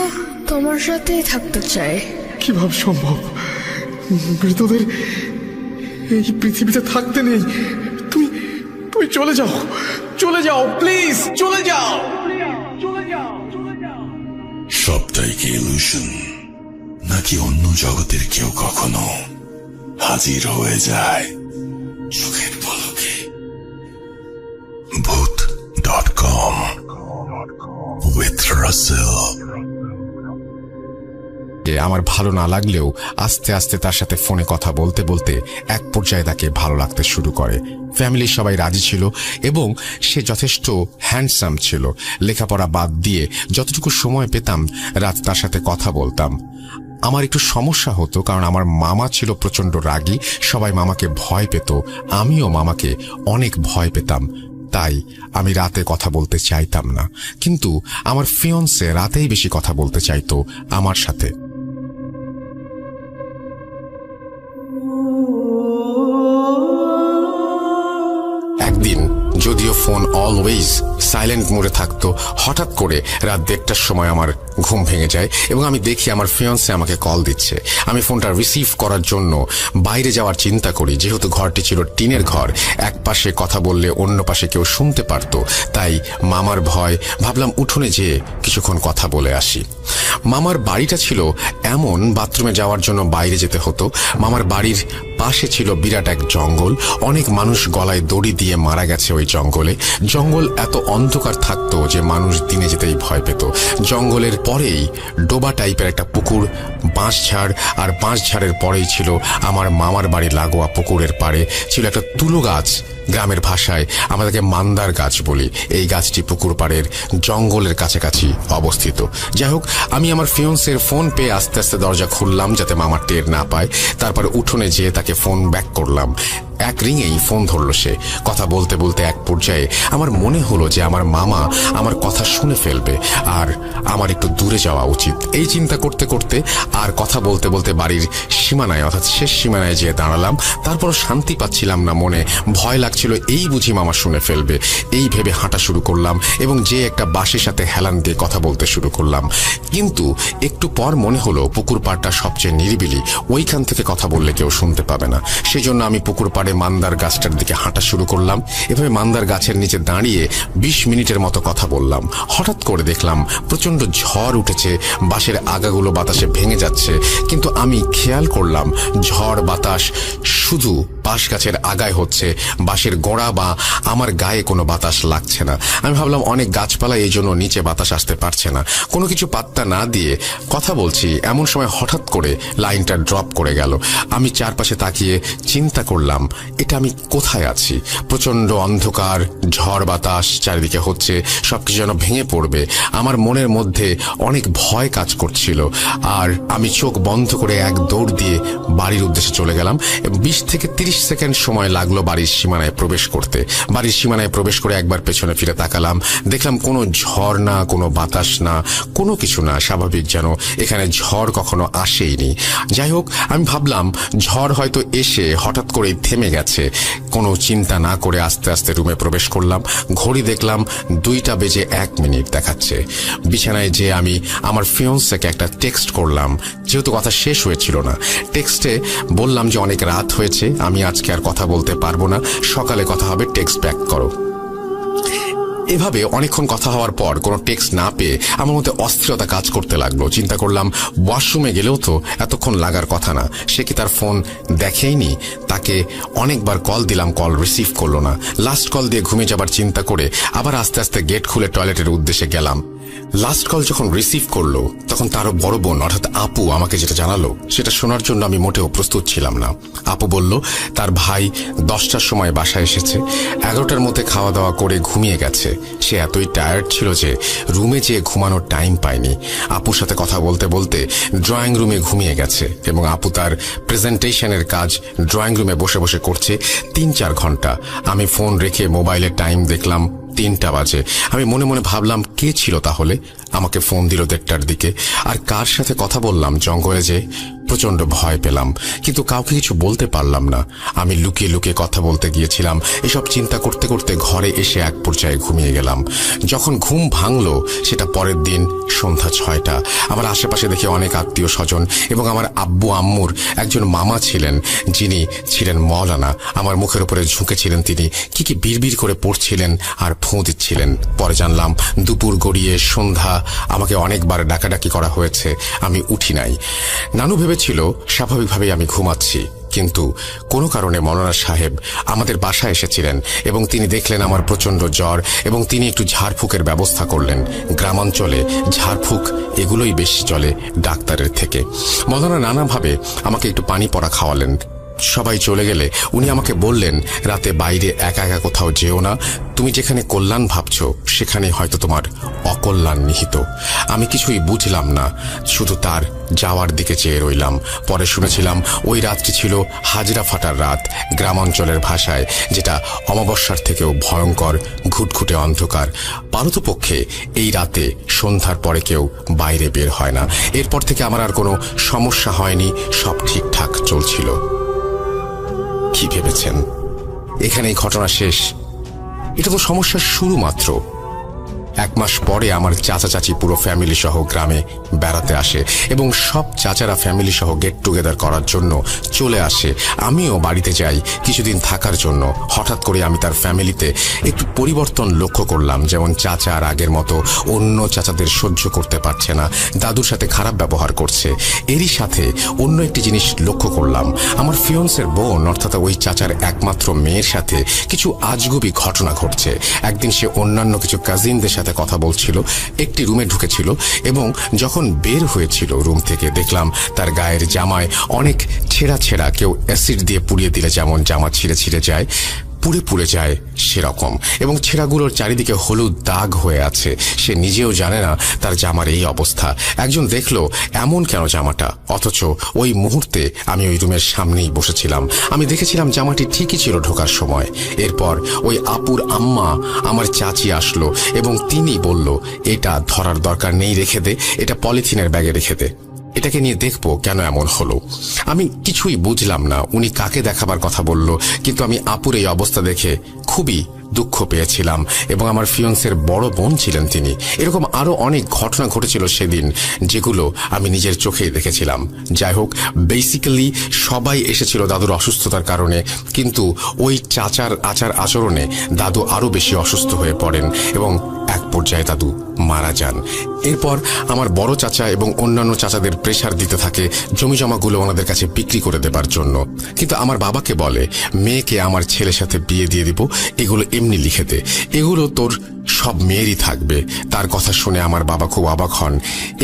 তোমার সাথেই থাকতে চাই। কিভাবে সম্ভব? মৃতদের এই পৃথিবীতে থাকতে নেই। তুমি তুমি চলে যাও, চলে যাও, প্লিজ চলে যাও। সবটাই কি ইলুশন, নাকি অন্য জগতের কেউ কখনো হাজির হয়ে যায় চোখের পলকে? Booth.com with Russell। আমার ভালো না লাগলেও আস্তে আস্তে তার সাথে ফোনে কথা বলতে বলতে এক পর্যায়ে তাকে ভালো লাগতে শুরু করে। ফ্যামিলির সবাই রাজি ছিল এবং সে যথেষ্ট হ্যান্ডসাম ছিল। লেখাপড়া বাদ দিয়ে যতটুকু সময় পেতাম রাত তার সাথে কথা বলতাম। আমার একটু সমস্যা হতো, কারণ আমার মামা ছিল প্রচন্ড রাগী। সবাই মামাকে ভয় পেত, আমিও মামাকে অনেক ভয় পেতাম। তাই আমি রাতে কথা বলতে চাইতাম না, কিন্তু আমার ফিয়ন্সে রাতেই বেশি কথা বলতে চাইতো আমার সাথে। একদিন যদি অডিও ফোন অলওয়েজ সাইলেন্ট মোডে থাকতো। হঠাৎ করে রাত 1:30টার সময় আমার ঘুম ভেঙে যায় এবং আমি দেখি আমার ফিয়ান্সে আমাকে কল দিচ্ছে। আমি ফোনটা রিসিভ করার জন্য বাইরে যাওয়ার চিন্তা করি। যেহেতু ঘরটি ছিল টিনের ঘর, এক পাশে কথা বললে অন্য পাশে কেউ শুনতে পারত, তাই মামার ভয়। ভাবলাম উঠোনে যেয়ে কিছুক্ষণ কথা বলে আসি। মামার বাড়িটা ছিল এমন, বাথরুমে যাওয়ার জন্য বাইরে যেতে হতো। মামার বাড়ির পাশে ছিল বিরাট এক জঙ্গল। অনেক মানুষ গলায় দড়ি দিয়ে মারা গেছে ওই জঙ্গলে। জঙ্গল এত অন্ধকার থাকতো যে মানুষ দিনে যেতেই ভয় পেত। জঙ্গলের পরেই ডোবা টাইপের একটা পুকুর, বাঁশঝাড়, আর বাঁশঝাড়ের পরেই ছিল আমার মামার বাড়ি লাগোয়া পুকুরের পাড়ে ছিল একটা তুলো গাছ। গ্রামের ভাষায় আমাদেরকে মান্দার গাছ বলি। এই গাছটি পুকুর পাড়ের জঙ্গলের কাছাকাছি অবস্থিত। যাই হোক, আমি আমার ফিয়ন্সের ফোন পেয়ে আস্তে আস্তে দরজা খুললাম যাতে মামা টের না পায়। তারপর উঠোনে যেয়ে তাকে ফোন ব্যাক করলাম। এক রিংয়েই ফোন ধরলো সে। কথা বলতে বলতে এক পর্যায়ে আমার মনে হলো যে আমার মামা আমার কথা শুনে ফেলবে আর আমার একটু দূরে যাওয়া উচিত। এই চিন্তা করতে করতে আর কথা বলতে বলতে বাড়ির সীমানায় অর্থাৎ শেষ সীমানায় যেয়ে দাঁড়ালাম। তারপরও শান্তি পাচ্ছিলাম না মনে, ভয় লাগছিল এই বুঝি মামা শুনে ফেলবে। এই ভেবে হাঁটা শুরু করলাম এবং যে একটা বাঁশের সাথে হেলান দিয়ে কথা বলতে শুরু করলাম। কিন্তু একটু পর মনে হলো পুকুর পাড়টা সবচেয়ে নিরিবিলি, ওইখান থেকে কথা বললে কেউ শুনতে পাবে না। সেই জন্য আমি পুকুর পাড়ে মান্দার গাছটার দিকে হাঁটা শুরু করলাম। এভাবে মান্দার গাছের নিচে দাঁড়িয়ে 20 মিনিটের মতো কথা বললাম। হঠাৎ করে দেখলাম প্রচন্ড ঝড় উঠেছে, বাঁশের আগাগুলো বাতাসে ভেঙে যাচ্ছে। কিন্তু আমি খেয়াল করলাম ঝড় বাতাস শুধু বাঁশ গাছের আগায় হচ্ছে, বাঁশের গোড়া বা আমার গায়ে কোনো বাতাস লাগছে না। আমি ভাবলাম অনেক গাছপালা এই জন্য নিচে বাতাস আসতে পারছে না। কোনো কিছু পাত্তা না দিয়ে কথা বলছি, এমন সময় হঠাৎ করে লাইনটা ড্রপ করে গেল। আমি চারপাশে তাকিয়ে চিন্তা করলাম এটা আমি কোথায় আছি। প্রচন্ড অন্ধকার, ঝড় বাতাস চারিদিকে হচ্ছে, সবকিছু যেন ভেঙে পড়বে। আমার মনের মধ্যে অনেক ভয় কাজ করছিল আর আমি চোখ বন্ধ করে এক দৌড় দিয়ে বাড়ির উদ্দেশ্যে চলে গেলাম। 20 থেকে 30 সেকেন্ড সময় লাগলো বাড়ির সীমানায় প্রবেশ করতে। বাড়ির সীমানায় প্রবেশ করে একবার পেছনে ফিরে তাকালাম, দেখলাম কোনো ঝড় না, কোনো বাতাস না, কোনো কিছু না, স্বাভাবিক যেন এখানে ঝড় কখনো আসেইনি। যাই হোক, আমি ভাবলাম ঝড় হয়তো এসে হঠাৎ করে থেমে গেছে। কোনো চিন্তা না করে আস্তে আস্তে রুমে প্রবেশ করলাম। ঘড়ি দেখলাম 2:01 দেখাচ্ছে। বিছানায় যে আমি আমার ফিয়ন্সকে একটা টেক্সট করলাম, যেহেতু কথা শেষ হয়েছিল না। টেক্সটে বললাম যে অনেক রাত হয়েছে, আমি আজকে আর কথা বলতে পারবো না, সকালে কথা হবে, টেক্সট ব্যাক করো। এভাবে অনেকক্ষণ কথা হওয়ার পর কোনো টেক্সট না পেয়ে আমার মধ্যে অস্থিরতা কাজ করতে লাগলো। চিন্তা করলাম ওয়াশরুমে গেলেও তো এতক্ষণ লাগার কথা না, সে কি তার ফোন দেখেইনি? তাকে অনেকবার কল দিলাম, কল রিসিভ করলো না। লাস্ট কল দিয়ে ঘুমিয়ে যাবার চিন্তা করে আবার আস্তে আস্তে গেট খুলে টয়লেটের উদ্দেশ্যে গেলাম। লাস্ট কল যখন রিসিভ করলো তখন তারও বড় বোন অর্থাৎ আপু আমাকে যেটা জানালো সেটা শোনার জন্য আমি মোটেও প্রস্তুত ছিলাম না। আপু বলল তার ভাই 10টার সময় বাসায় এসেছে, 11টার মধ্যে খাওয়া দাওয়া করে ঘুমিয়ে গেছে। সে এতই টায়ার্ড ছিল যে রুমে যেয়ে ঘুমানোর টাইম পায়নি। আপুর সাথে কথা বলতে বলতে ড্রয়িং রুমে ঘুমিয়ে গেছে এবং আপু তার প্রেজেন্টেশনের কাজ ড্রয়িং রুমে বসে বসে করছে 3-4 ঘন্টা। আমি ফোন রেখে মোবাইলের টাইম দেখলাম 3টা বাজে। আমি মনে মনে ভাবলাম কে ছিল তাহলে আমাকে ফোন দিল 1:30টার দিকে, আর কার সাথে কথা বললাম জঙ্গলে যে। প্রচন্ড ভয় পেলাম কিন্তু কাউকে কিছু বলতে পারলাম না। আমি লুকিয়ে লুকিয়ে কথা বলতে গিয়েছিলাম। এসব চিন্তা করতে করতে ঘরে এসে এক পর্যায়ে ঘুমিয়ে গেলাম। যখন ঘুম ভাঙলো সেটা পরের দিন সন্ধ্যা 6টা। আমার আশেপাশে দেখে অনেক আত্মীয় স্বজন এবং আমার আব্বু আম্মুর একজন মামা ছিলেন যিনি ছিলেন মওলানা। আমার মুখের উপরে ঝুঁকেছিলেন, তিনি কি কি বিড়বিড় করে পড়ছিলেন আর ফোঁ দিচ্ছিলেন। পরে জানলাম দুপুর গড়িয়ে সন্ধ্যা, আমাকে অনেকবার ডাকাডাকি করা হয়েছে, আমি উঠি নাই। নানু ভেবেছিল স্বাভাবিকভাবেই আমি ঘুমাচ্ছি, কিন্তু কোনো কারণে মওলানা সাহেব আমাদের বাসায় এসেছিলেন এবং তিনি দেখলেন আমার প্রচন্ড জ্বর এবং তিনি একটু ঝাড়ফুঁকের ব্যবস্থা করলেন। গ্রামাঞ্চলে ঝাড়ফুঁক এগুলোই বেশি চলে ডাক্তারের থেকে। মওলানা নানাভাবে আমাকে একটু পানি পড়া খাওয়ালেন। সবাই চলে গেলে উনি আমাকে বললেন রাতে বাইরে একা একা কোথাও যেও না, তুমি যেখানে কল্যাণ ভাবছো সেখানে হয়তো তোমার অকল্যাণ নিহিত। আমি কিছুই বুঝলাম না, শুধু তার যাওয়ার দিকে চেয়ে রইলাম। পরে শুনেছিলাম ওই রাতটি ছিল হাজরা ফাটার রাত, গ্রামাঞ্চলের ভাষায় যেটা অমাবস্যার থেকেও ভয়ঙ্কর, ঘুটঘুটে অন্ধকার। পারতপক্ষে এই রাতে সন্ধ্যার পরে কেউ বাইরে বের হয় না। এরপর থেকে আমার আর কোনো সমস্যা হয়নি, সব ঠিকঠাক চলছিল। কি ভেবেছেন এখানেই ঘটনা শেষ? এটা তো সমস্যার শুরু মাত্র। 1 মাস পরে আমার চাচা চাচি পুরো ফ্যামিলি সহ গ্রামে বেড়াতে আসে এবং সব চাচারা ফ্যামিলি সহ গেট টুগেদার করার জন্য চলে আসে। আমিও বাড়িতে যাই কিছুদিন থাকার জন্য। হঠাৎ করে আমি তার ফ্যামিলিতে একটু পরিবর্তন লক্ষ্য করলাম। যেমন চাচা আর আগের মতো অন্য চাচাদের সহ্য করতে পারছে না, দাদুর সাথে খারাপ ব্যবহার করছে। এরই সাথে অন্য একটি জিনিস লক্ষ্য করলাম, আমার ফিয়ন্সের বোন অর্থাৎ ওই চাচার একমাত্র মেয়ের সাথে কিছু আজগুবি ঘটনা ঘটছে। একদিন সে অন্যান্য কিছু কাজিনদের সাথে কথা বলছিল, একটি রুমে ঢুকেছিল এবং যখন বের হয়েছিল রুম থেকে দেখলাম তার গায়ের জামায় অনেক ছেঁড়া ছেঁড়া, কেউ অ্যাসিড দিয়ে পুড়িয়ে দিলে যেমন জামা ছিঁড়ে ছিঁড়ে যায়, পুড়ে পুড়ে যায় সেরকম, এবং ছেঁড়াগুলোর চারিদিকে হলুদ দাগ হয়ে আছে। সে নিজেও জানে না তার জামার এই অবস্থা। একজন দেখলো এমন কেন জামাটা, অথচ ওই মুহূর্তে আমি ওই রুমের সামনেই বসেছিলাম। আমি দেখেছিলাম জামাটি ঠিকই ছিল ঢোকার সময়। এরপর ওই আপুর আম্মা আমার চাচি আসলো এবং তিনি বলল, এটা ধরার দরকার নেই, রেখে দে, এটা পলিথিনের ব্যাগে রেখে দে, এটাকে নিয়ে দেখবো কেন এমন হলো। আমি কিছুই বুঝলাম না উনি কাকে দেখাবার কথা বলল, কিন্তু আমি আপুর এই অবস্থা দেখে খুবই দুঃখ পেয়েছিলাম এবং আমার ফিয়ন্সের বড় বোন ছিলেন তিনি। এরকম আরো অনেক ঘটনা ঘটেছিল সেদিন, যেগুলো আমি নিজের চোখেই দেখেছিলাম। যাই হোক, বেসিক্যালি সবাই এসেছিল দাদুর অসুস্থতার কারণে, কিন্তু ওই চাচার আচার আচরণে দাদু আরো বেশি অসুস্থ হয়ে পড়েন এবং এক পর্যায়ে দাদু মারা যান। এরপর আমার বড় চাচা এবং অন্যান্য চাচাদের প্রেসার দিতে থাকে জমিজমাগুলো ওনাদের কাছে বিক্রি করে দেবার জন্য, কিন্তু আমার বাবাকে বলে, মেয়েকে আমার ছেলের সাথে বিয়ে দিয়ে দিব, এগুলো এমনি লিখে দে, এগুলো তোর সব মেয়েরই থাকবে। তার কথা শুনে আমার বাবা খুব অবাক হন।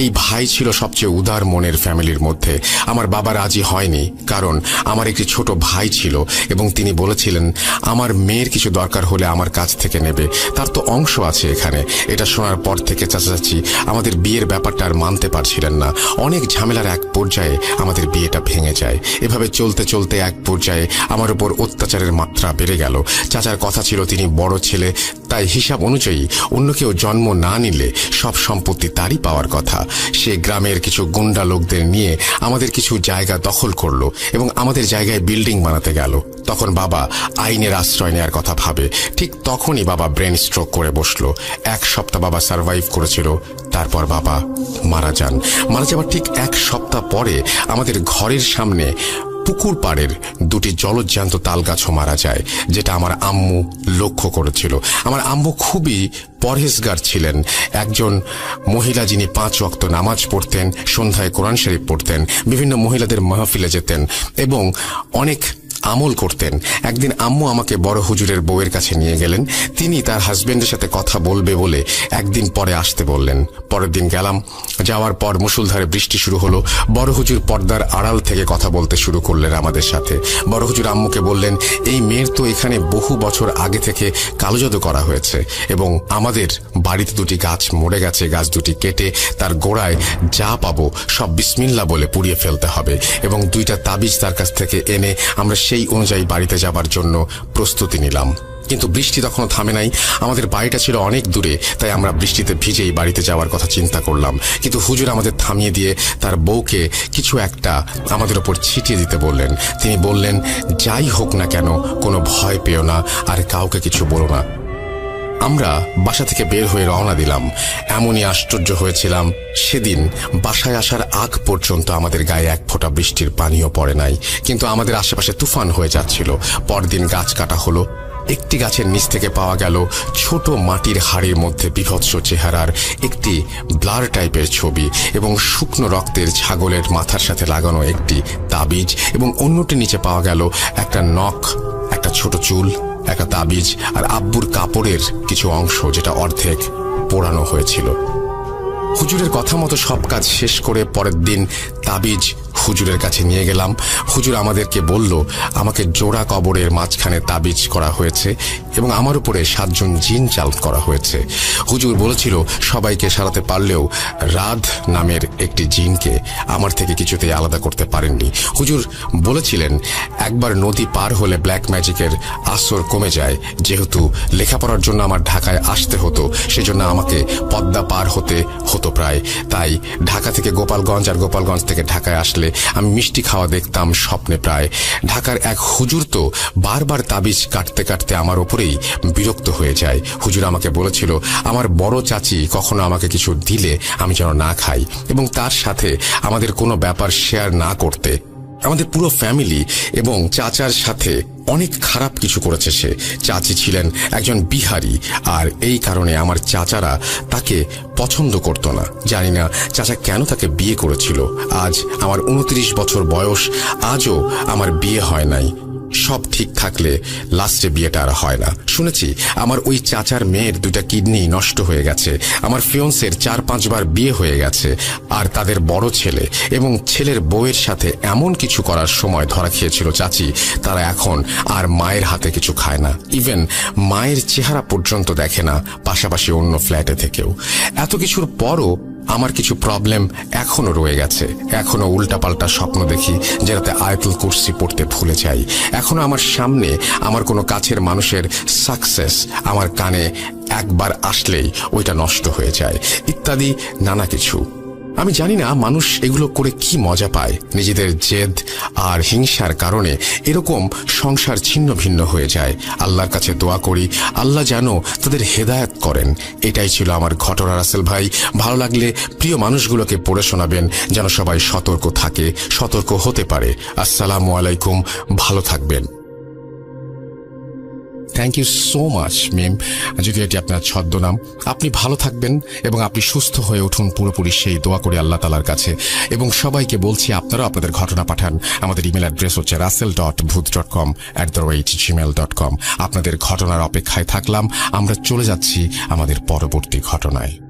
এই ভাই ছিল সবচেয়ে উদার মনের ফ্যামিলির মধ্যে। আমার বাবা রাজি হয়নি, কারণ আমার একটি ছোট ভাই ছিল এবং তিনি বলেছিলেন আমার মেয়ের কিছু দরকার হলে আমার কাছ থেকে নেবে, তার তো অংশ আছে এখানে। এটা শোনার পর থেকে চাচা চাচি আমাদের বিয়ের ব্যাপারটা আর মানতে পারছিলেন না। অনেক ঝামেলার এক পর্যায়ে আমাদের বিয়েটা ভেঙে যায়। এভাবে চলতে চলতে এক পর্যায়ে আমার উপর অত্যাচারের মাত্রা বেড়ে গেল। চাচার কথা ছিল তিনি বড় ছেলে, তাই হিসাব অনুযায়ী অন্য কেউ জন্ম না নিলে সব সম্পত্তি তারই পাওয়ার কথা। সে গ্রামের কিছু গুন্ডা লোকদের নিয়ে আমাদের কিছু জায়গা দখল করলো এবং আমাদের জায়গায় বিল্ডিং বানাতে গেল। তখন বাবা আইনের আশ্রয় নেওয়ার কথা ভাবে। ঠিক তখনই বাবা ব্রেন স্ট্রোক করে বসলো। 1 সপ্তাহ বাবা সার্ভাইভ করেছিল, তারপর বাবা মারা যান। মারা যাবার ঠিক 1 সপ্তাহ পরে আমাদের ঘরের সামনে পুকুর পাড়ের 2টি জলজ্যান্ত তালগাছও মারা যায়, যেটা আমার আম্মু লক্ষ্য করেছিল। আমার আম্মু খুবই পরহেজগার ছিলেন, একজন মহিলা যিনি 5 ওয়াক্ত নামাজ পড়তেন, সন্ধ্যায় কোরআন শরীফ পড়তেন, বিভিন্ন মহিলাদের মাহফিলে যেতেন এবং অনেক আমল করতেন। একদিন আম্মু আমাকে বড় হুজুরের বউয়ের কাছে নিয়ে গেলেন। তিনি তার হাজবেন্ডের সাথে কথা বলবে বলে একদিন পরে আসতে বললেন। পরের দিন গেলাম। যাওয়ার পর মুষলধারে বৃষ্টি শুরু হলো। বড় হুজুর পর্দার আড়াল থেকে কথা বলতে শুরু করলেন আমাদের সাথে। বড় হুজুর আম্মুকে বললেন, এই মেয়ের তো এখানে বহু বছর আগে থেকে কালো জাদু করা হয়েছে এবং আমাদের বাড়িতে 2টি গাছ মরে গেছে, গাছ 2টি কেটে তার গোড়ায় যা পাবো সব বিসমিল্লাহ বলে পুড়িয়ে ফেলতে হবে এবং 2টা তাবিজ তার কাছ থেকে এনে আমরা সেই অনুযায়ী বাড়িতে যাবার জন্য প্রস্তুতি নিলাম। কিন্তু বৃষ্টি তখনও থামে নাই। আমাদের বাড়িটা ছিল অনেক দূরে, তাই আমরা বৃষ্টিতে ভিজেই বাড়িতে যাওয়ার কথা চিন্তা করলাম। কিন্তু হুজুর আমাদের থামিয়ে দিয়ে তার বউকে কিছু একটা আমাদের ওপর ছিটিয়ে দিতে বললেন। তিনি বললেন, যাই হোক না কেন কোনো ভয় পেও না আর কাউকে কিছু বলো না। আমরা বাসা থেকে বের হয়ে রওনা দিলাম। এমনই আশ্চর্য হয়েছিলাম, সেদিন বাসায় আসার আগ পর্যন্ত আমাদের গায়ে 1 ফোঁটা বৃষ্টির পানিও পড়ে নাই, কিন্তু আমাদের আশেপাশে তুফান হয়ে যাচ্ছিল। পরদিন গাছ কাটা হলো। একটি গাছের নিচ থেকে পাওয়া গেল ছোট মাটির হাড়ির মধ্যে বিভৎস চেহারার একটি ব্লার টাইপের ছবি এবং শুকনো রক্তের ছাগলের মাথার সাথে লাগানো একটি তাবিজ, এবং অন্যটি নিচে পাওয়া গেল একটা নখ, একটা ছোট চুল, একটা তাবিজ আর আব্বুর কাপড়ের কিছু অংশ, যেটা অর্ধেক পোড়ানো হয়েছিল। হুজুরের কথা মতো সব কাজ শেষ করে পরের দিন তাবিজ হুজুরের কাছে নিয়ে গেলাম। হুজুর আমাদেরকে বলল, আমাকে জোড়া কবরের মাঝখানে তাবিজ করা হয়েছে এবং আমার উপরে 7 জন জিন চাল করা হয়েছে। হুজুর বলেছিল সবাইকে সারাতে পারলেও রাধ নামের একটি জিনকে আমার থেকে কিছুতেই আলাদা করতে পারেননি। হুজুর বলেছিলেন একবার নদী পার হলে ব্ল্যাক ম্যাজিকের আসর কমে যায়। যেহেতু লেখাপড়ার জন্য আমার ঢাকায় আসতে হতো, সেজন্য আমাকে পদ্মা পার হতে হতো প্রায়। তাই ঢাকা থেকে গোপালগঞ্জ আর গোপালগঞ্জ থেকে ঢাকায় আসলে আমি মিষ্টি খাওয়া দেখতাম স্বপ্নে প্রায়। ঢাকার এক হুজুর তো বারবার তাবিজ কাটতে কাটতে আমার ওপরেই বিরক্ত হয়ে যায়। হুজুর আমাকে বলেছিল আমার বড় চাচি কখনো আমাকে কিছু দিলে আমি যেন না খাই এবং তার সাথে আমাদের কোনো ব্যাপার শেয়ার না করতে। আমাদের পুরো ফ্যামিলি এবং চাচার সাথে অনেক খারাপ কিছু করেছে সে। চাচি ছিলেন একজন বিহারি, আর এই কারণে আমার চাচারা তাকে পছন্দ করত না। জানি না চাচা কেন তাকে বিয়ে করেছিল। আজ আমার 29 বছর বয়স, আজও আমার বিয়ে হয় নাই। সব ঠিক থাকলে লাস্টে বিয়েটা আর হয় না। শুনেছি আমার ওই চাচার মেয়ের 2টা কিডনি নষ্ট হয়ে গেছে। আমার ফিয়ন্সের 4-5 বার বিয়ে হয়ে গেছে, আর তাদের বড় ছেলে এবং ছেলের বউয়ের সাথে এমন কিছু করার সময় ধরা খেয়েছিল চাচি, তারা এখন আর মায়ের হাতে কিছু খায় না। ইভেন মায়ের চেহারা পর্যন্ত দেখে না, পাশাপাশি অন্য ফ্ল্যাটে থেকেও। এত কিছুর পরও আমার কিছু প্রবলেম এখনো রয়ে গেছে। এখনো উল্টাপাল্টা স্বপ্ন দেখি, যেটাতে আয়াতুল কুরসি পড়তে ভুলে যাই। এখনো আমার সামনে আমার কোনো কাছের মানুষের সাকসেস আমার কানে একবার আসলেই ওইটা নষ্ট হয়ে যায়, ইত্যাদি নানা কিছু। আমি জানি না মানুষ এগুলো করে কি মজা পায়। নিজেদের জেদ আর হিংসার কারণে এরকম সংসার ছিন্ন ভিন্ন হয়ে যায়। আল্লাহর কাছে দোয়া করি আল্লাহ যেন তাদের হেদায়েত করেন। এটাই ছিল আমার ঘটনা রাসেল ভাই। ভালো লাগলে প্রিয় মানুষগুলোকে পড়ে শোনাবেন, যেন সবাই সতর্ক থাকে, সতর্ক হতে পারে। আসসালামু আলাইকুম, ভালো থাকবেন। থ্যাংক ইউ সো মাচ মিম, যদি এটি আপনার ছদ্মনাম। আপনি ভালো থাকবেন এবং আপনি সুস্থ হয়ে উঠুন পুরোপুরি, সেই দোয়া করি আল্লাহ তাআলার কাছে। এবং সবাইকে বলছি আপনারাও আপনাদের ঘটনা পাঠান। আমাদের ইমেল অ্যাড্রেস হচ্ছে russell.booth.com@gmail.com। আপনাদের ঘটনার অপেক্ষায় থাকলাম। আমরা চলে যাচ্ছি আমাদের পরবর্তী ঘটনায়।